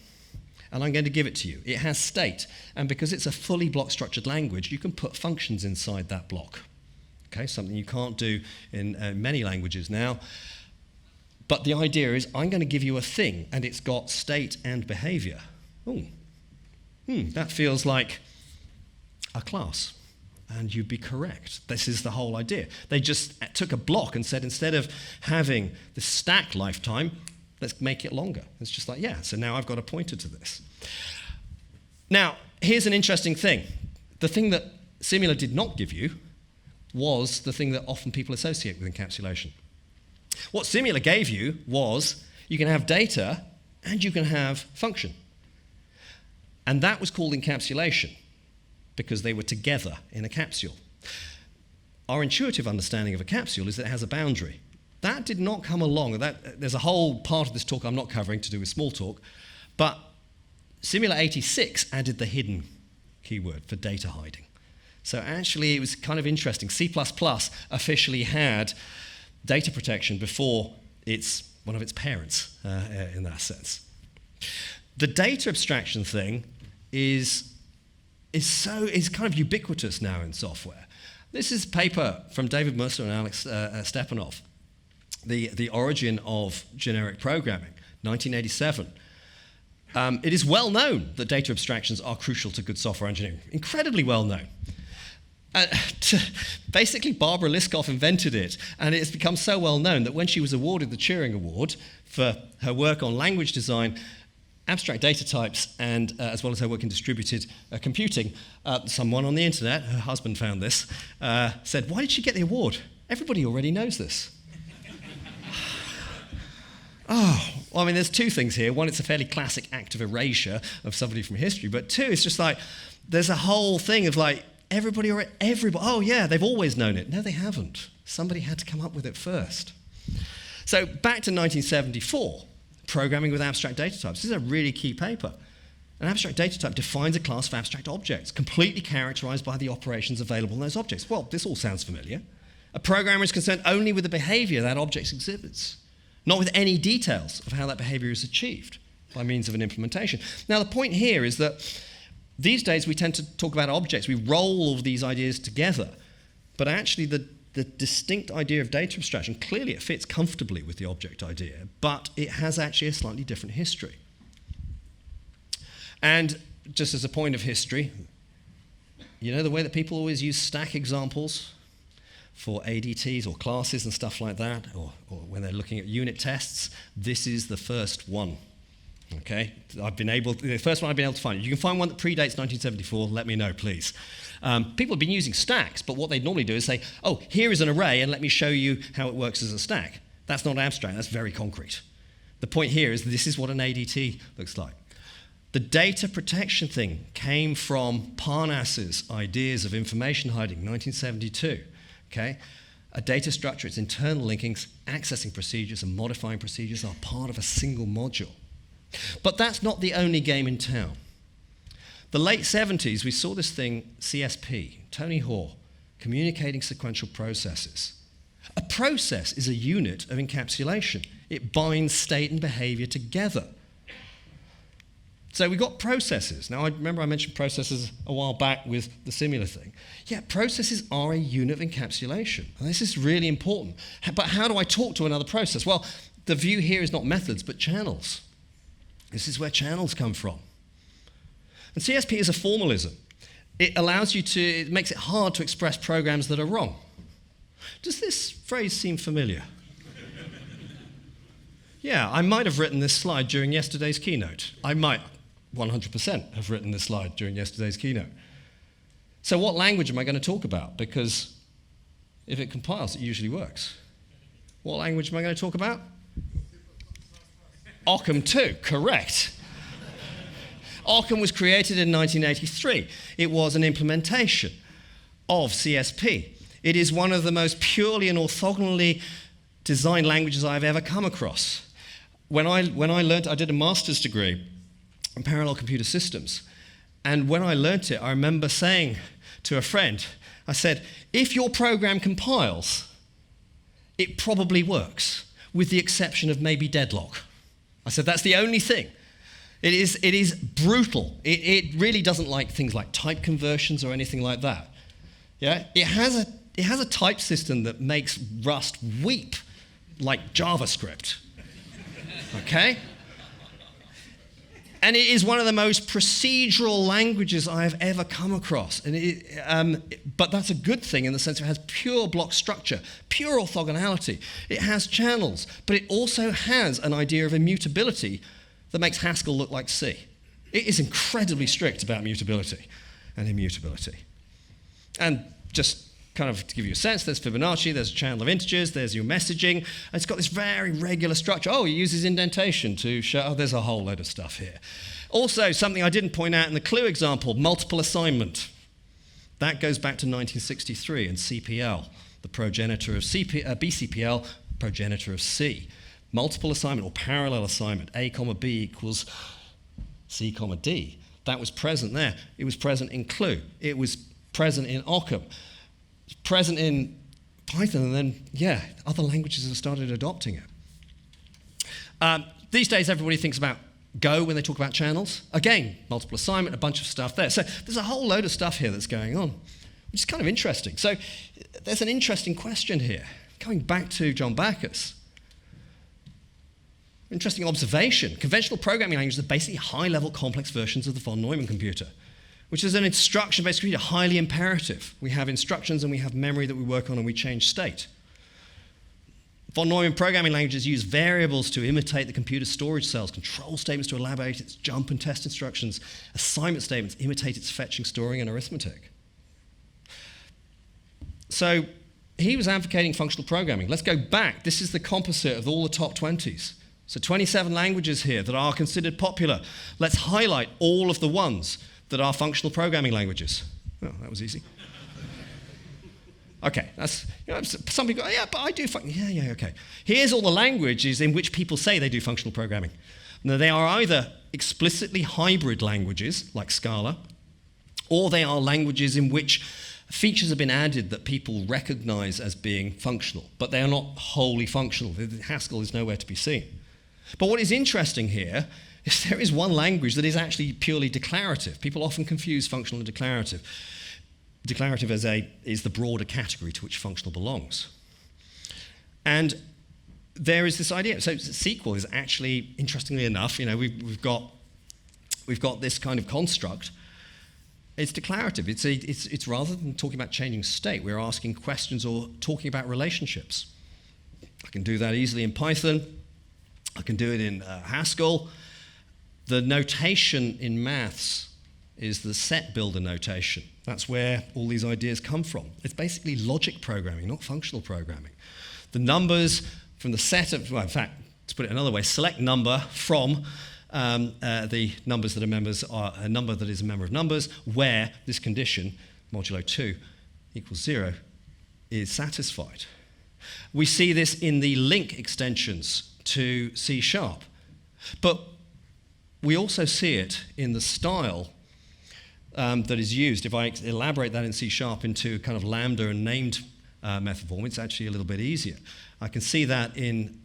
and I'm going to give it to you. It has state, and because it's a fully block-structured language, you can put functions inside that block. Okay, something you can't do in many languages now. But the idea is, I'm going to give you a thing, and it's got state and behavior. That feels like a class, and you'd be correct. This is the whole idea. They just took a block and said, instead of having the stack lifetime, let's make it longer. It's just like, yeah, so now I've got a pointer to this. Now, here's an interesting thing. The thing that Simula did not give you was the thing that often people associate with encapsulation. What Simula gave you was, you can have data and you can have function. And that was called encapsulation because they were together in a capsule. Our intuitive understanding of a capsule is that it has a boundary. That did not come along. There's a whole part of this talk I'm not covering to do with small talk, but Simula 86 added the hidden keyword for data hiding. So actually it was kind of interesting. C++ officially had data protection before it's one of its parents in that sense. The data abstraction thing is kind of ubiquitous now in software. This is a paper from David Mercer and Alex Stepanov. The origin of generic programming, 1987. It is well known that data abstractions are crucial to good software engineering. Incredibly well known. Basically, Barbara Liskov invented it, and it's become so well known that when she was awarded the Turing Award for her work on language design, abstract data types, and as well as her work in distributed computing, someone on the internet, her husband found this, said, why did she get the award? Everybody already knows this. Oh, well, I mean, there's two things here. One, it's a fairly classic act of erasure of somebody from history. But two, it's just like, there's a whole thing of like, everybody, oh yeah, they've always known it. No, they haven't. Somebody had to come up with it first. So back to 1974, programming with abstract data types. This is a really key paper. An abstract data type defines a class of abstract objects, completely characterized by the operations available in those objects. Well, this all sounds familiar. A programmer is concerned only with the behavior that object exhibits, not with any details of how that behavior is achieved by means of an implementation. Now, the point here is that these days we tend to talk about objects. We roll all of these ideas together. But actually, the distinct idea of data abstraction, clearly it fits comfortably with the object idea, but it has actually a slightly different history. And just as a point of history, you know the way that people always use stack examples for ADTs or classes and stuff like that, or when they're looking at unit tests? This is the first one. Okay, the first one I've been able to find. You can find one that predates 1974, let me know, please. People have been using stacks, but what they normally do is say, oh, here is an array, and let me show you how it works as a stack. That's not abstract, that's very concrete. The point here is this is what an ADT looks like. The data protection thing came from Parnas's ideas of information hiding, 1972. Okay? A data structure, its internal linkings, accessing procedures, and modifying procedures are part of a single module. But that's not the only game in town. The late 70s, we saw this thing, CSP, Tony Hoare, communicating sequential processes. A process is a unit of encapsulation. It binds state and behavior together. So we've got processes. Now, I remember I mentioned processes a while back with the similar thing. Yeah, processes are a unit of encapsulation. And this is really important. But how do I talk to another process? Well, the view here is not methods, but channels. This is where channels come from. And CSP is a formalism. It makes it hard to express programs that are wrong. Does this phrase seem familiar? Yeah, I might have written this slide during yesterday's keynote. I might 100% have written this slide during yesterday's keynote. So what language am I going to talk about? Because if it compiles, it usually works. What language am I going to talk about? Occam 2, correct. Occam was created in 1983. It was an implementation of CSP. It is one of the most purely and orthogonally designed languages I've ever come across. When I learned, I did a master's degree in parallel computer systems. And when I learnt it, I remember saying to a friend, I said, if your program compiles, it probably works, with the exception of maybe deadlock. I said, that's the only thing. It is brutal. It really doesn't like things like type conversions or anything like that. Yeah? It has a type system that makes Rust weep like JavaScript. Okay? And it is one of the most procedural languages I have ever come across. But that's a good thing in the sense it has pure block structure, pure orthogonality. It has channels, but it also has an idea of immutability that makes Haskell look like C. It is incredibly strict about mutability and immutability. And just kind of to give you a sense, there's Fibonacci, there's a channel of integers, there's your messaging, and it's got this very regular structure. Oh, it uses indentation to show, oh, there's a whole load of stuff here. Also, something I didn't point out in the clue example, multiple assignment. That goes back to 1963 and CPL, the progenitor of BCPL, progenitor of C. Multiple assignment or parallel assignment, A comma B equals C comma D. That was present there. It was present in clue. It was present in Occam. It's present in Python, and then, yeah, other languages have started adopting it. These days, everybody thinks about Go when they talk about channels. Again, multiple assignment, a bunch of stuff there. So there's a whole load of stuff here that's going on, which is kind of interesting. So there's an interesting question here. Coming back to John Backus. Interesting observation. Conventional programming languages are basically high-level complex versions of the von Neumann computer, which is an instruction-based computer, highly imperative. We have instructions and we have memory that we work on and we change state. Von Neumann programming languages use variables to imitate the computer's storage cells, control statements to elaborate its jump and test instructions, assignment statements imitate its fetching, storing, and arithmetic. So he was advocating functional programming. Let's go back. This is the composite of all the top 20s. So 27 languages here that are considered popular. Let's highlight all of the ones that are functional programming languages. Oh, that was easy. Okay, that's, some people go, yeah, but I do okay. Here's all the languages in which people say they do functional programming. Now, they are either explicitly hybrid languages, like Scala, or they are languages in which features have been added that people recognize as being functional, but they are not wholly functional. Haskell is nowhere to be seen. But what is interesting here is there is one language that is actually purely declarative. People often confuse functional and declarative. Declarative is the broader category to which functional belongs. And there is this idea. So SQL is actually, interestingly enough, we've got we've got this kind of construct. It's declarative. It's rather than talking about changing state, we're asking questions or talking about relationships. I can do that easily in Python. I can do it in Haskell. The notation in maths is the set builder notation. That's where all these ideas come from. It's basically logic programming, not functional programming. The numbers from the set of, well, in fact, to put it another way, select number from the numbers that are members are a number that is a member of numbers, where this condition, modulo 2 equals 0, is satisfied. We see this in the link extensions to C#. But we also see it in the style that is used. If I elaborate that in C# into kind of lambda and named method form, it's actually a little bit easier. I can see that in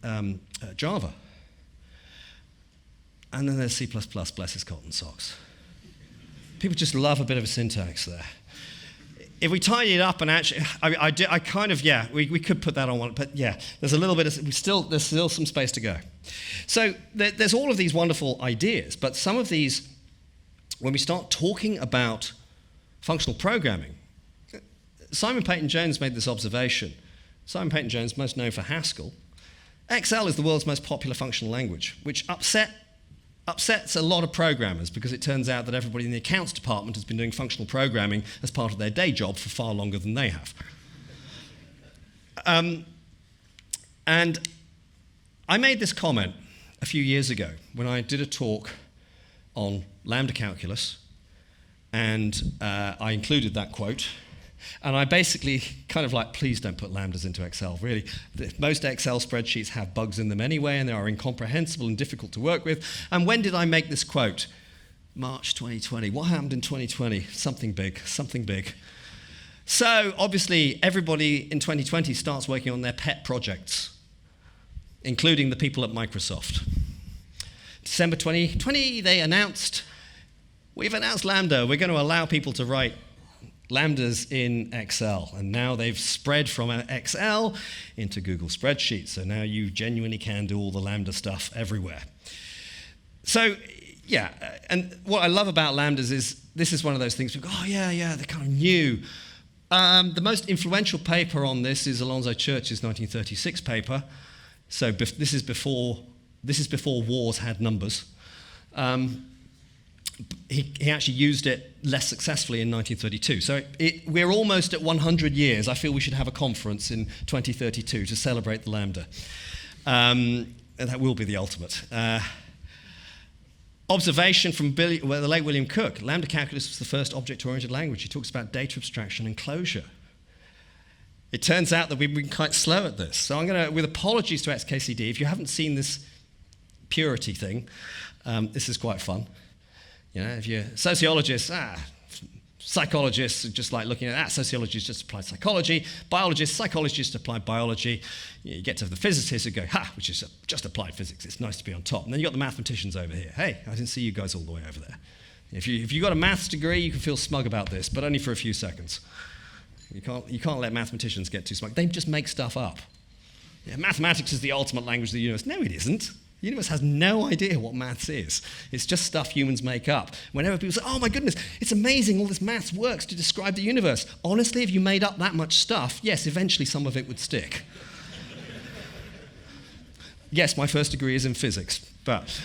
Java. And then there's C++, bless his cotton socks. People just love a bit of a syntax there. If we tidy it up and actually, we could put that on one, but yeah, there's a little bit of, there's still some space to go. So there's all of these wonderful ideas, but some of these, when we start talking about functional programming, Simon Peyton-Jones made this observation. Simon Peyton-Jones, most known for Haskell. Excel is the world's most popular functional language, which upsets a lot of programmers because it turns out that everybody in the accounts department has been doing functional programming as part of their day job for far longer than they have. And I made this comment a few years ago when I did a talk on lambda calculus, and I included that quote. And I basically kind of like, please don't put lambdas into Excel, really. Most Excel spreadsheets have bugs in them anyway, and they are incomprehensible and difficult to work with. And when did I make this quote? March 2020. What happened in 2020? Something big, something big. So obviously, everybody in 2020 starts working on their pet projects, including the people at Microsoft. December 2020, they announced, we've announced Lambda. We're going to allow people to write lambdas in Excel, and now they've spread from Excel into Google Spreadsheets, so now you genuinely can do all the lambda stuff everywhere. So, yeah, and what I love about lambdas is this is one of those things, we go, oh yeah, they're kind of new. The most influential paper on this is Alonzo Church's 1936 paper, so this is before wars had numbers. He actually used it less successfully in 1932. So we're almost at 100 years. I feel we should have a conference in 2032 to celebrate the Lambda. And that will be the ultimate. Observation from the late William Cook. Lambda calculus was the first object-oriented language. He talks about data abstraction and closure. It turns out that we've been quite slow at this. So I'm going to, with apologies to XKCD, if you haven't seen this purity thing, this is quite fun. You know, if you're sociologists, psychologists are just like looking at that. Sociologists just apply psychology. Biologists, psychologists apply biology. You get to the physicists who go, which is just applied physics. It's nice to be on top. And then you've got the mathematicians over here. Hey, I didn't see you guys all the way over there. If you've got a maths degree, you can feel smug about this, but only for a few seconds. You can't let mathematicians get too smug. They just make stuff up. Yeah, mathematics is the ultimate language of the universe. No, it isn't. The universe has no idea what maths is. It's just stuff humans make up. Whenever people say, oh my goodness, it's amazing all this maths works to describe the universe. Honestly, if you made up that much stuff, yes, eventually some of it would stick. Yes, my first degree is in physics, but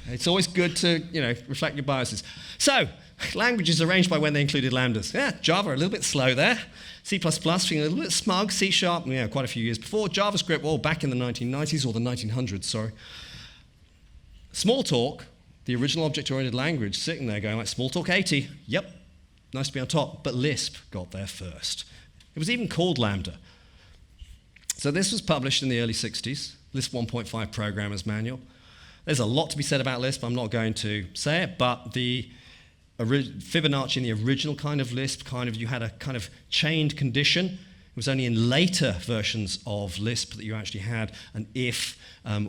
it's always good to, reflect your biases. So, languages arranged by when they included lambdas. Yeah, Java, a little bit slow there. C++, feeling a little bit smug. C#, quite a few years before. JavaScript, back in the 1990s, or the 1900s, sorry. Smalltalk, the original object-oriented language, sitting there going like, Smalltalk 80, yep, nice to be on top. But Lisp got there first. It was even called Lambda. So this was published in the early 60s, Lisp 1.5 Programmer's Manual. There's a lot to be said about Lisp. I'm not going to say it, but the Fibonacci in the original kind of Lisp, you had a kind of chained condition. It was only in later versions of Lisp that you actually had an if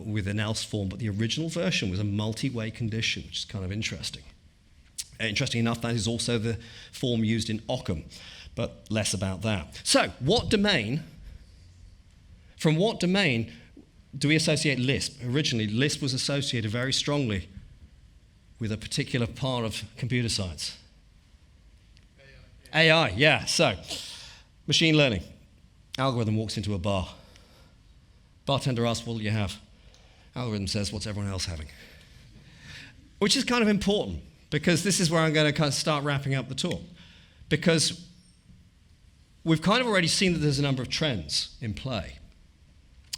with an else form, but the original version was a multi-way condition, which is kind of interesting. Interesting enough, that is also the form used in Occam, but less about that. So, from what domain do we associate Lisp? Originally, Lisp was associated very strongly with a particular part of computer science? AI, yeah. So, machine learning. Algorithm walks into a bar. Bartender asks, what will you have? Algorithm says, what's everyone else having? Which is kind of important, because this is where I'm going to kind of start wrapping up the talk. Because we've kind of already seen that there's a number of trends in play.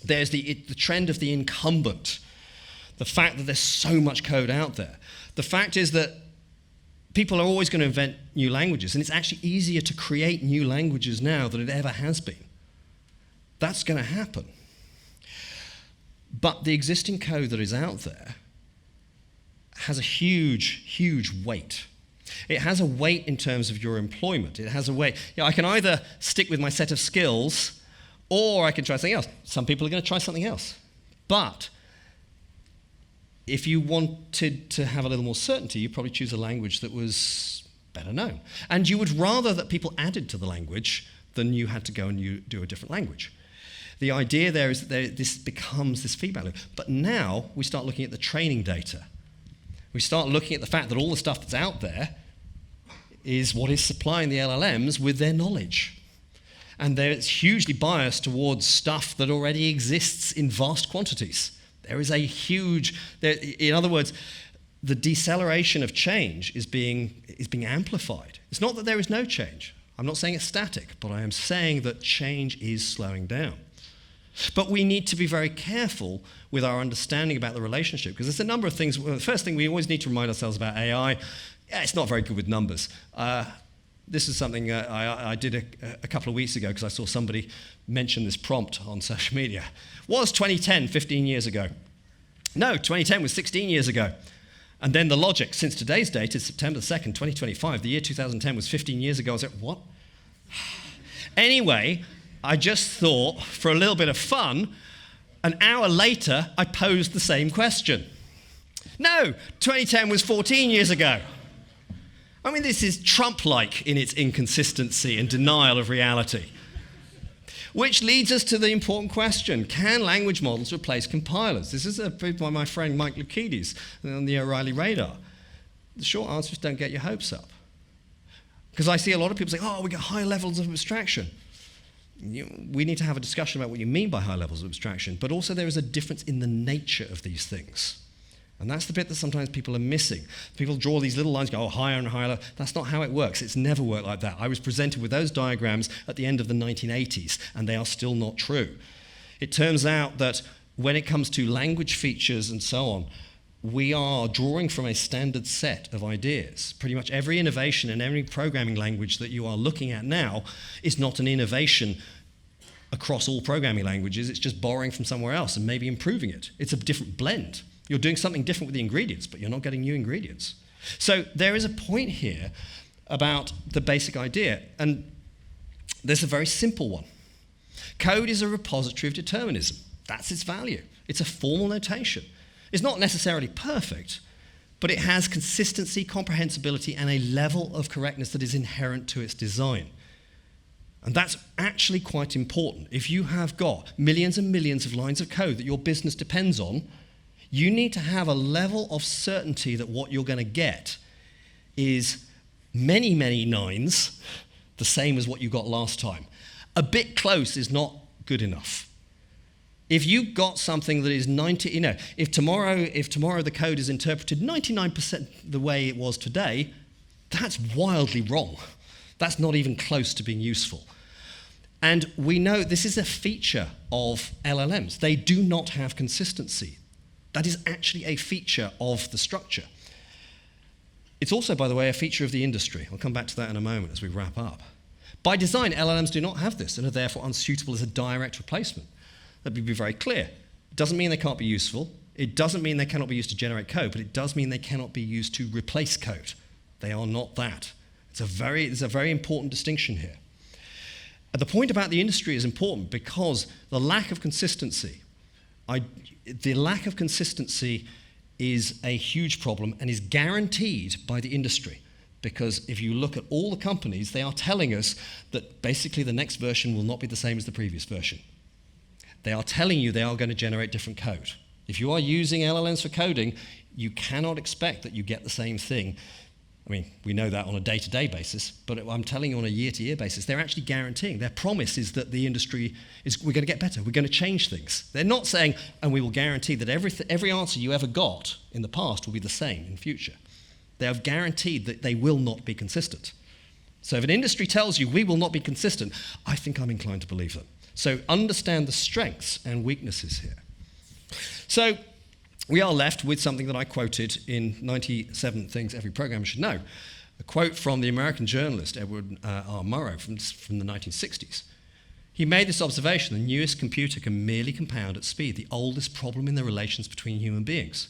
There's the trend of the incumbent, the fact that there's so much code out there. The fact is that people are always going to invent new languages, and it's actually easier to create new languages now than it ever has been. That's going to happen. But the existing code that is out there has a huge, huge weight. It has a weight in terms of your employment. It has a weight. You know, I can either stick with my set of skills, or I can try something else. Some people are going to try something else. But if you wanted to have a little more certainty, you'd probably choose a language that was better known. And you would rather that people added to the language than you had to go and you do a different language. The idea there is that this becomes this feedback loop. But now we start looking at the training data. We start looking at the fact that all the stuff that's out there is what is supplying the LLMs with their knowledge. And it's hugely biased towards stuff that already exists in vast quantities. There is a huge, in other words, the deceleration of change is being amplified. It's not that there is no change. I'm not saying it's static, but I am saying that change is slowing down. But we need to be very careful with our understanding about the relationship, because there's a number of things. Well, the first thing, we always need to remind ourselves about AI. Yeah, it's not very good with numbers. This is something I did a couple of weeks ago because I saw somebody mention this prompt on social media. Was 2010 15 years ago? No, 2010 was 16 years ago. And then the logic, since today's date is September 2nd, 2025, the year 2010 was 15 years ago. I was like, what? Anyway, I just thought, for a little bit of fun, an hour later, I posed the same question. No, 2010 was 14 years ago. I mean, this is Trump-like in its inconsistency and denial of reality. Which leads us to the important question, can language models replace compilers? This is by my friend Mike Lukides on the O'Reilly radar. The short answer is don't get your hopes up. Because I see a lot of people say, oh, we get high levels of abstraction. We need to have a discussion about what you mean by high levels of abstraction, but also there is a difference in the nature of these things. And that's the bit that sometimes people are missing. People draw these little lines, go, oh, higher and higher. That's not how it works. It's never worked like that. I was presented with those diagrams at the end of the 1980s, and they are still not true. It turns out that when it comes to language features and so on, we are drawing from a standard set of ideas. Pretty much every innovation in every programming language that you are looking at now is not an innovation across all programming languages. It's just borrowing from somewhere else and maybe improving it. It's a different blend. You're doing something different with the ingredients, but you're not getting new ingredients. So there is a point here about the basic idea, and there's a very simple one. Code is a repository of determinism. That's its value. It's a formal notation. It's not necessarily perfect, but it has consistency, comprehensibility, and a level of correctness that is inherent to its design. And that's actually quite important. If you have got millions and millions of lines of code that your business depends on, you need to have a level of certainty that what you're going to get is many, many nines, the same as what you got last time. A bit close is not good enough. If you got something that is 90, if tomorrow the code is interpreted 99% the way it was today, that's wildly wrong. That's not even close to being useful. And we know this is a feature of LLMs. They do not have consistency. That is actually a feature of the structure. It's also, by the way, a feature of the industry. I'll come back to that in a moment as we wrap up. By design, LLMs do not have this and are therefore unsuitable as a direct replacement. Let me be very clear. It doesn't mean they can't be useful. It doesn't mean they cannot be used to generate code, but it does mean they cannot be used to replace code. They are not that. There's a very important distinction here. And the point about the industry is important because the lack of consistency is a huge problem and is guaranteed by the industry. Because if you look at all the companies, they are telling us that basically the next version will not be the same as the previous version. They are telling you they are going to generate different code. If you are using LLMs for coding, You cannot expect that you get the same thing. I mean, we know that on a day-to-day basis, but I'm telling you on a year-to-year basis, they're actually guaranteeing. Their promise is that the industry we're going to get better, we're going to change things. They're not saying, and we will guarantee that every answer you ever got in the past will be the same in future. They have guaranteed that they will not be consistent. So if an industry tells you we will not be consistent, I think I'm inclined to believe them. So understand the strengths and weaknesses here. So we are left with something that I quoted in 97 Things Every Programmer Should Know, a quote from the American journalist Edward R. Murrow from the 1960s. He made this observation: the newest computer can merely compound at speed the oldest problem in the relations between human beings.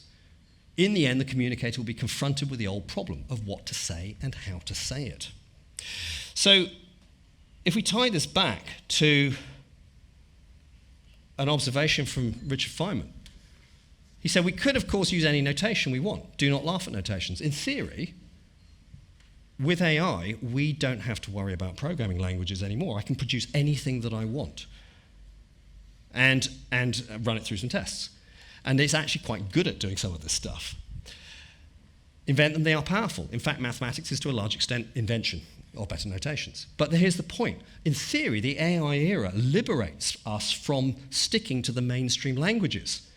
In the end, the communicator will be confronted with the old problem of what to say and how to say it. So if we tie this back to an observation from Richard Feynman, he said we could, of course, use any notation we want. Do not laugh at notations. In theory, with AI, we don't have to worry about programming languages anymore. I can produce anything that I want and run it through some tests. And it's actually quite good at doing some of this stuff. Invent them, they are powerful. In fact, mathematics is to a large extent invention or better notations. But here's the point. In theory, the AI era liberates us from sticking to the mainstream languages.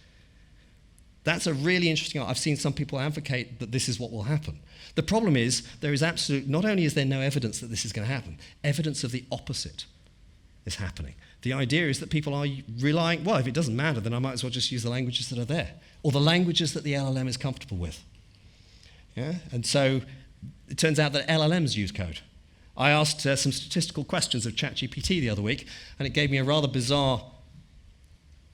That's a really interesting. I've seen some people advocate that this is what will happen. The problem is not only is there no evidence that this is going to happen, evidence of the opposite is happening. The idea is that people are relying, well, if it doesn't matter, then I might as well just use the languages that are there, or the languages that the LLM is comfortable with. Yeah? And so it turns out that LLMs use code. I asked some statistical questions of ChatGPT the other week, and it gave me a rather bizarre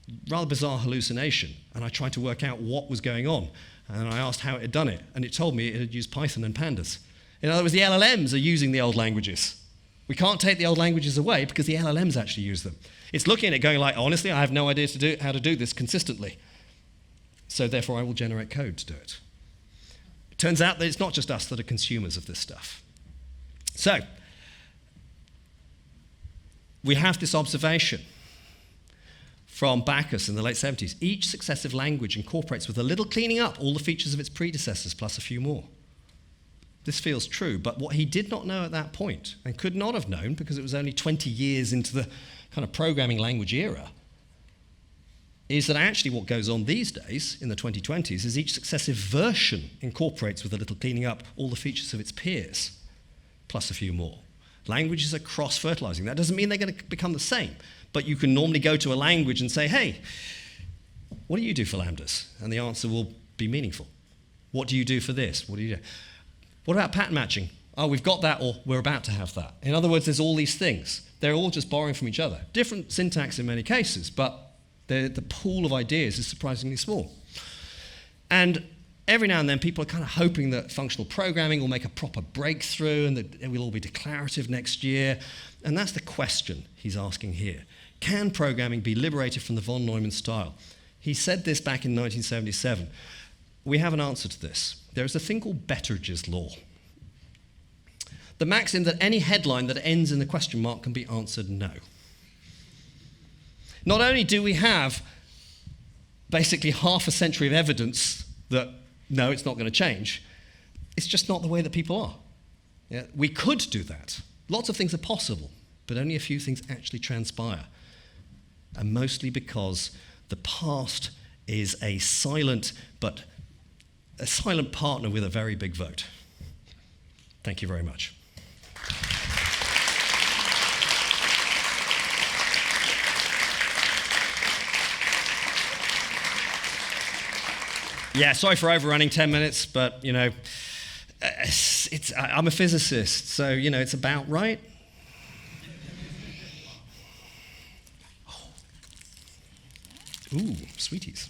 hallucination, and I tried to work out what was going on, and I asked how it had done it, and it told me it had used Python and pandas. In other words, the LLMs are using the old languages. We can't take the old languages away because the LLMs actually use them. It's looking at it going like, honestly, I have no idea how to do this consistently, so therefore I will generate code to do it. It turns out that it's not just us that are consumers of this stuff. So, we have this observation from Backus in the late 70s. Each successive language incorporates with a little cleaning up all the features of its predecessors plus a few more. This feels true, but what he did not know at that point, and could not have known because it was only 20 years into the kind of programming language era, is that actually what goes on these days in the 2020s is each successive version incorporates with a little cleaning up all the features of its peers plus a few more. Languages are cross-fertilizing. That doesn't mean they're going to become the same. But you can normally go to a language and say, hey, what do you do for Lambdas? And the answer will be meaningful. What do you do for this? What do you do? What about pattern matching? Oh, we've got that, or we're about to have that. In other words, there's all these things. They're all just borrowing from each other. Different syntax in many cases, but the pool of ideas is surprisingly small. And every now and then, people are kind of hoping that functional programming will make a proper breakthrough and that it will all be declarative next year. And that's the question he's asking here. Can programming be liberated from the von Neumann style? He said this back in 1977. We have an answer to this. There is a thing called Betteridge's law. The maxim that any headline that ends in the question mark can be answered no. Not only do we have basically half a century of evidence that no, it's not going to change, it's just not the way that people are. Yeah? We could do that. Lots of things are possible, but only a few things actually transpire. And mostly because the past is a silent partner with a very big vote. Thank you very much. Yeah, sorry for overrunning 10 minutes, but, I'm a physicist, so, it's about right. Ooh, sweeties.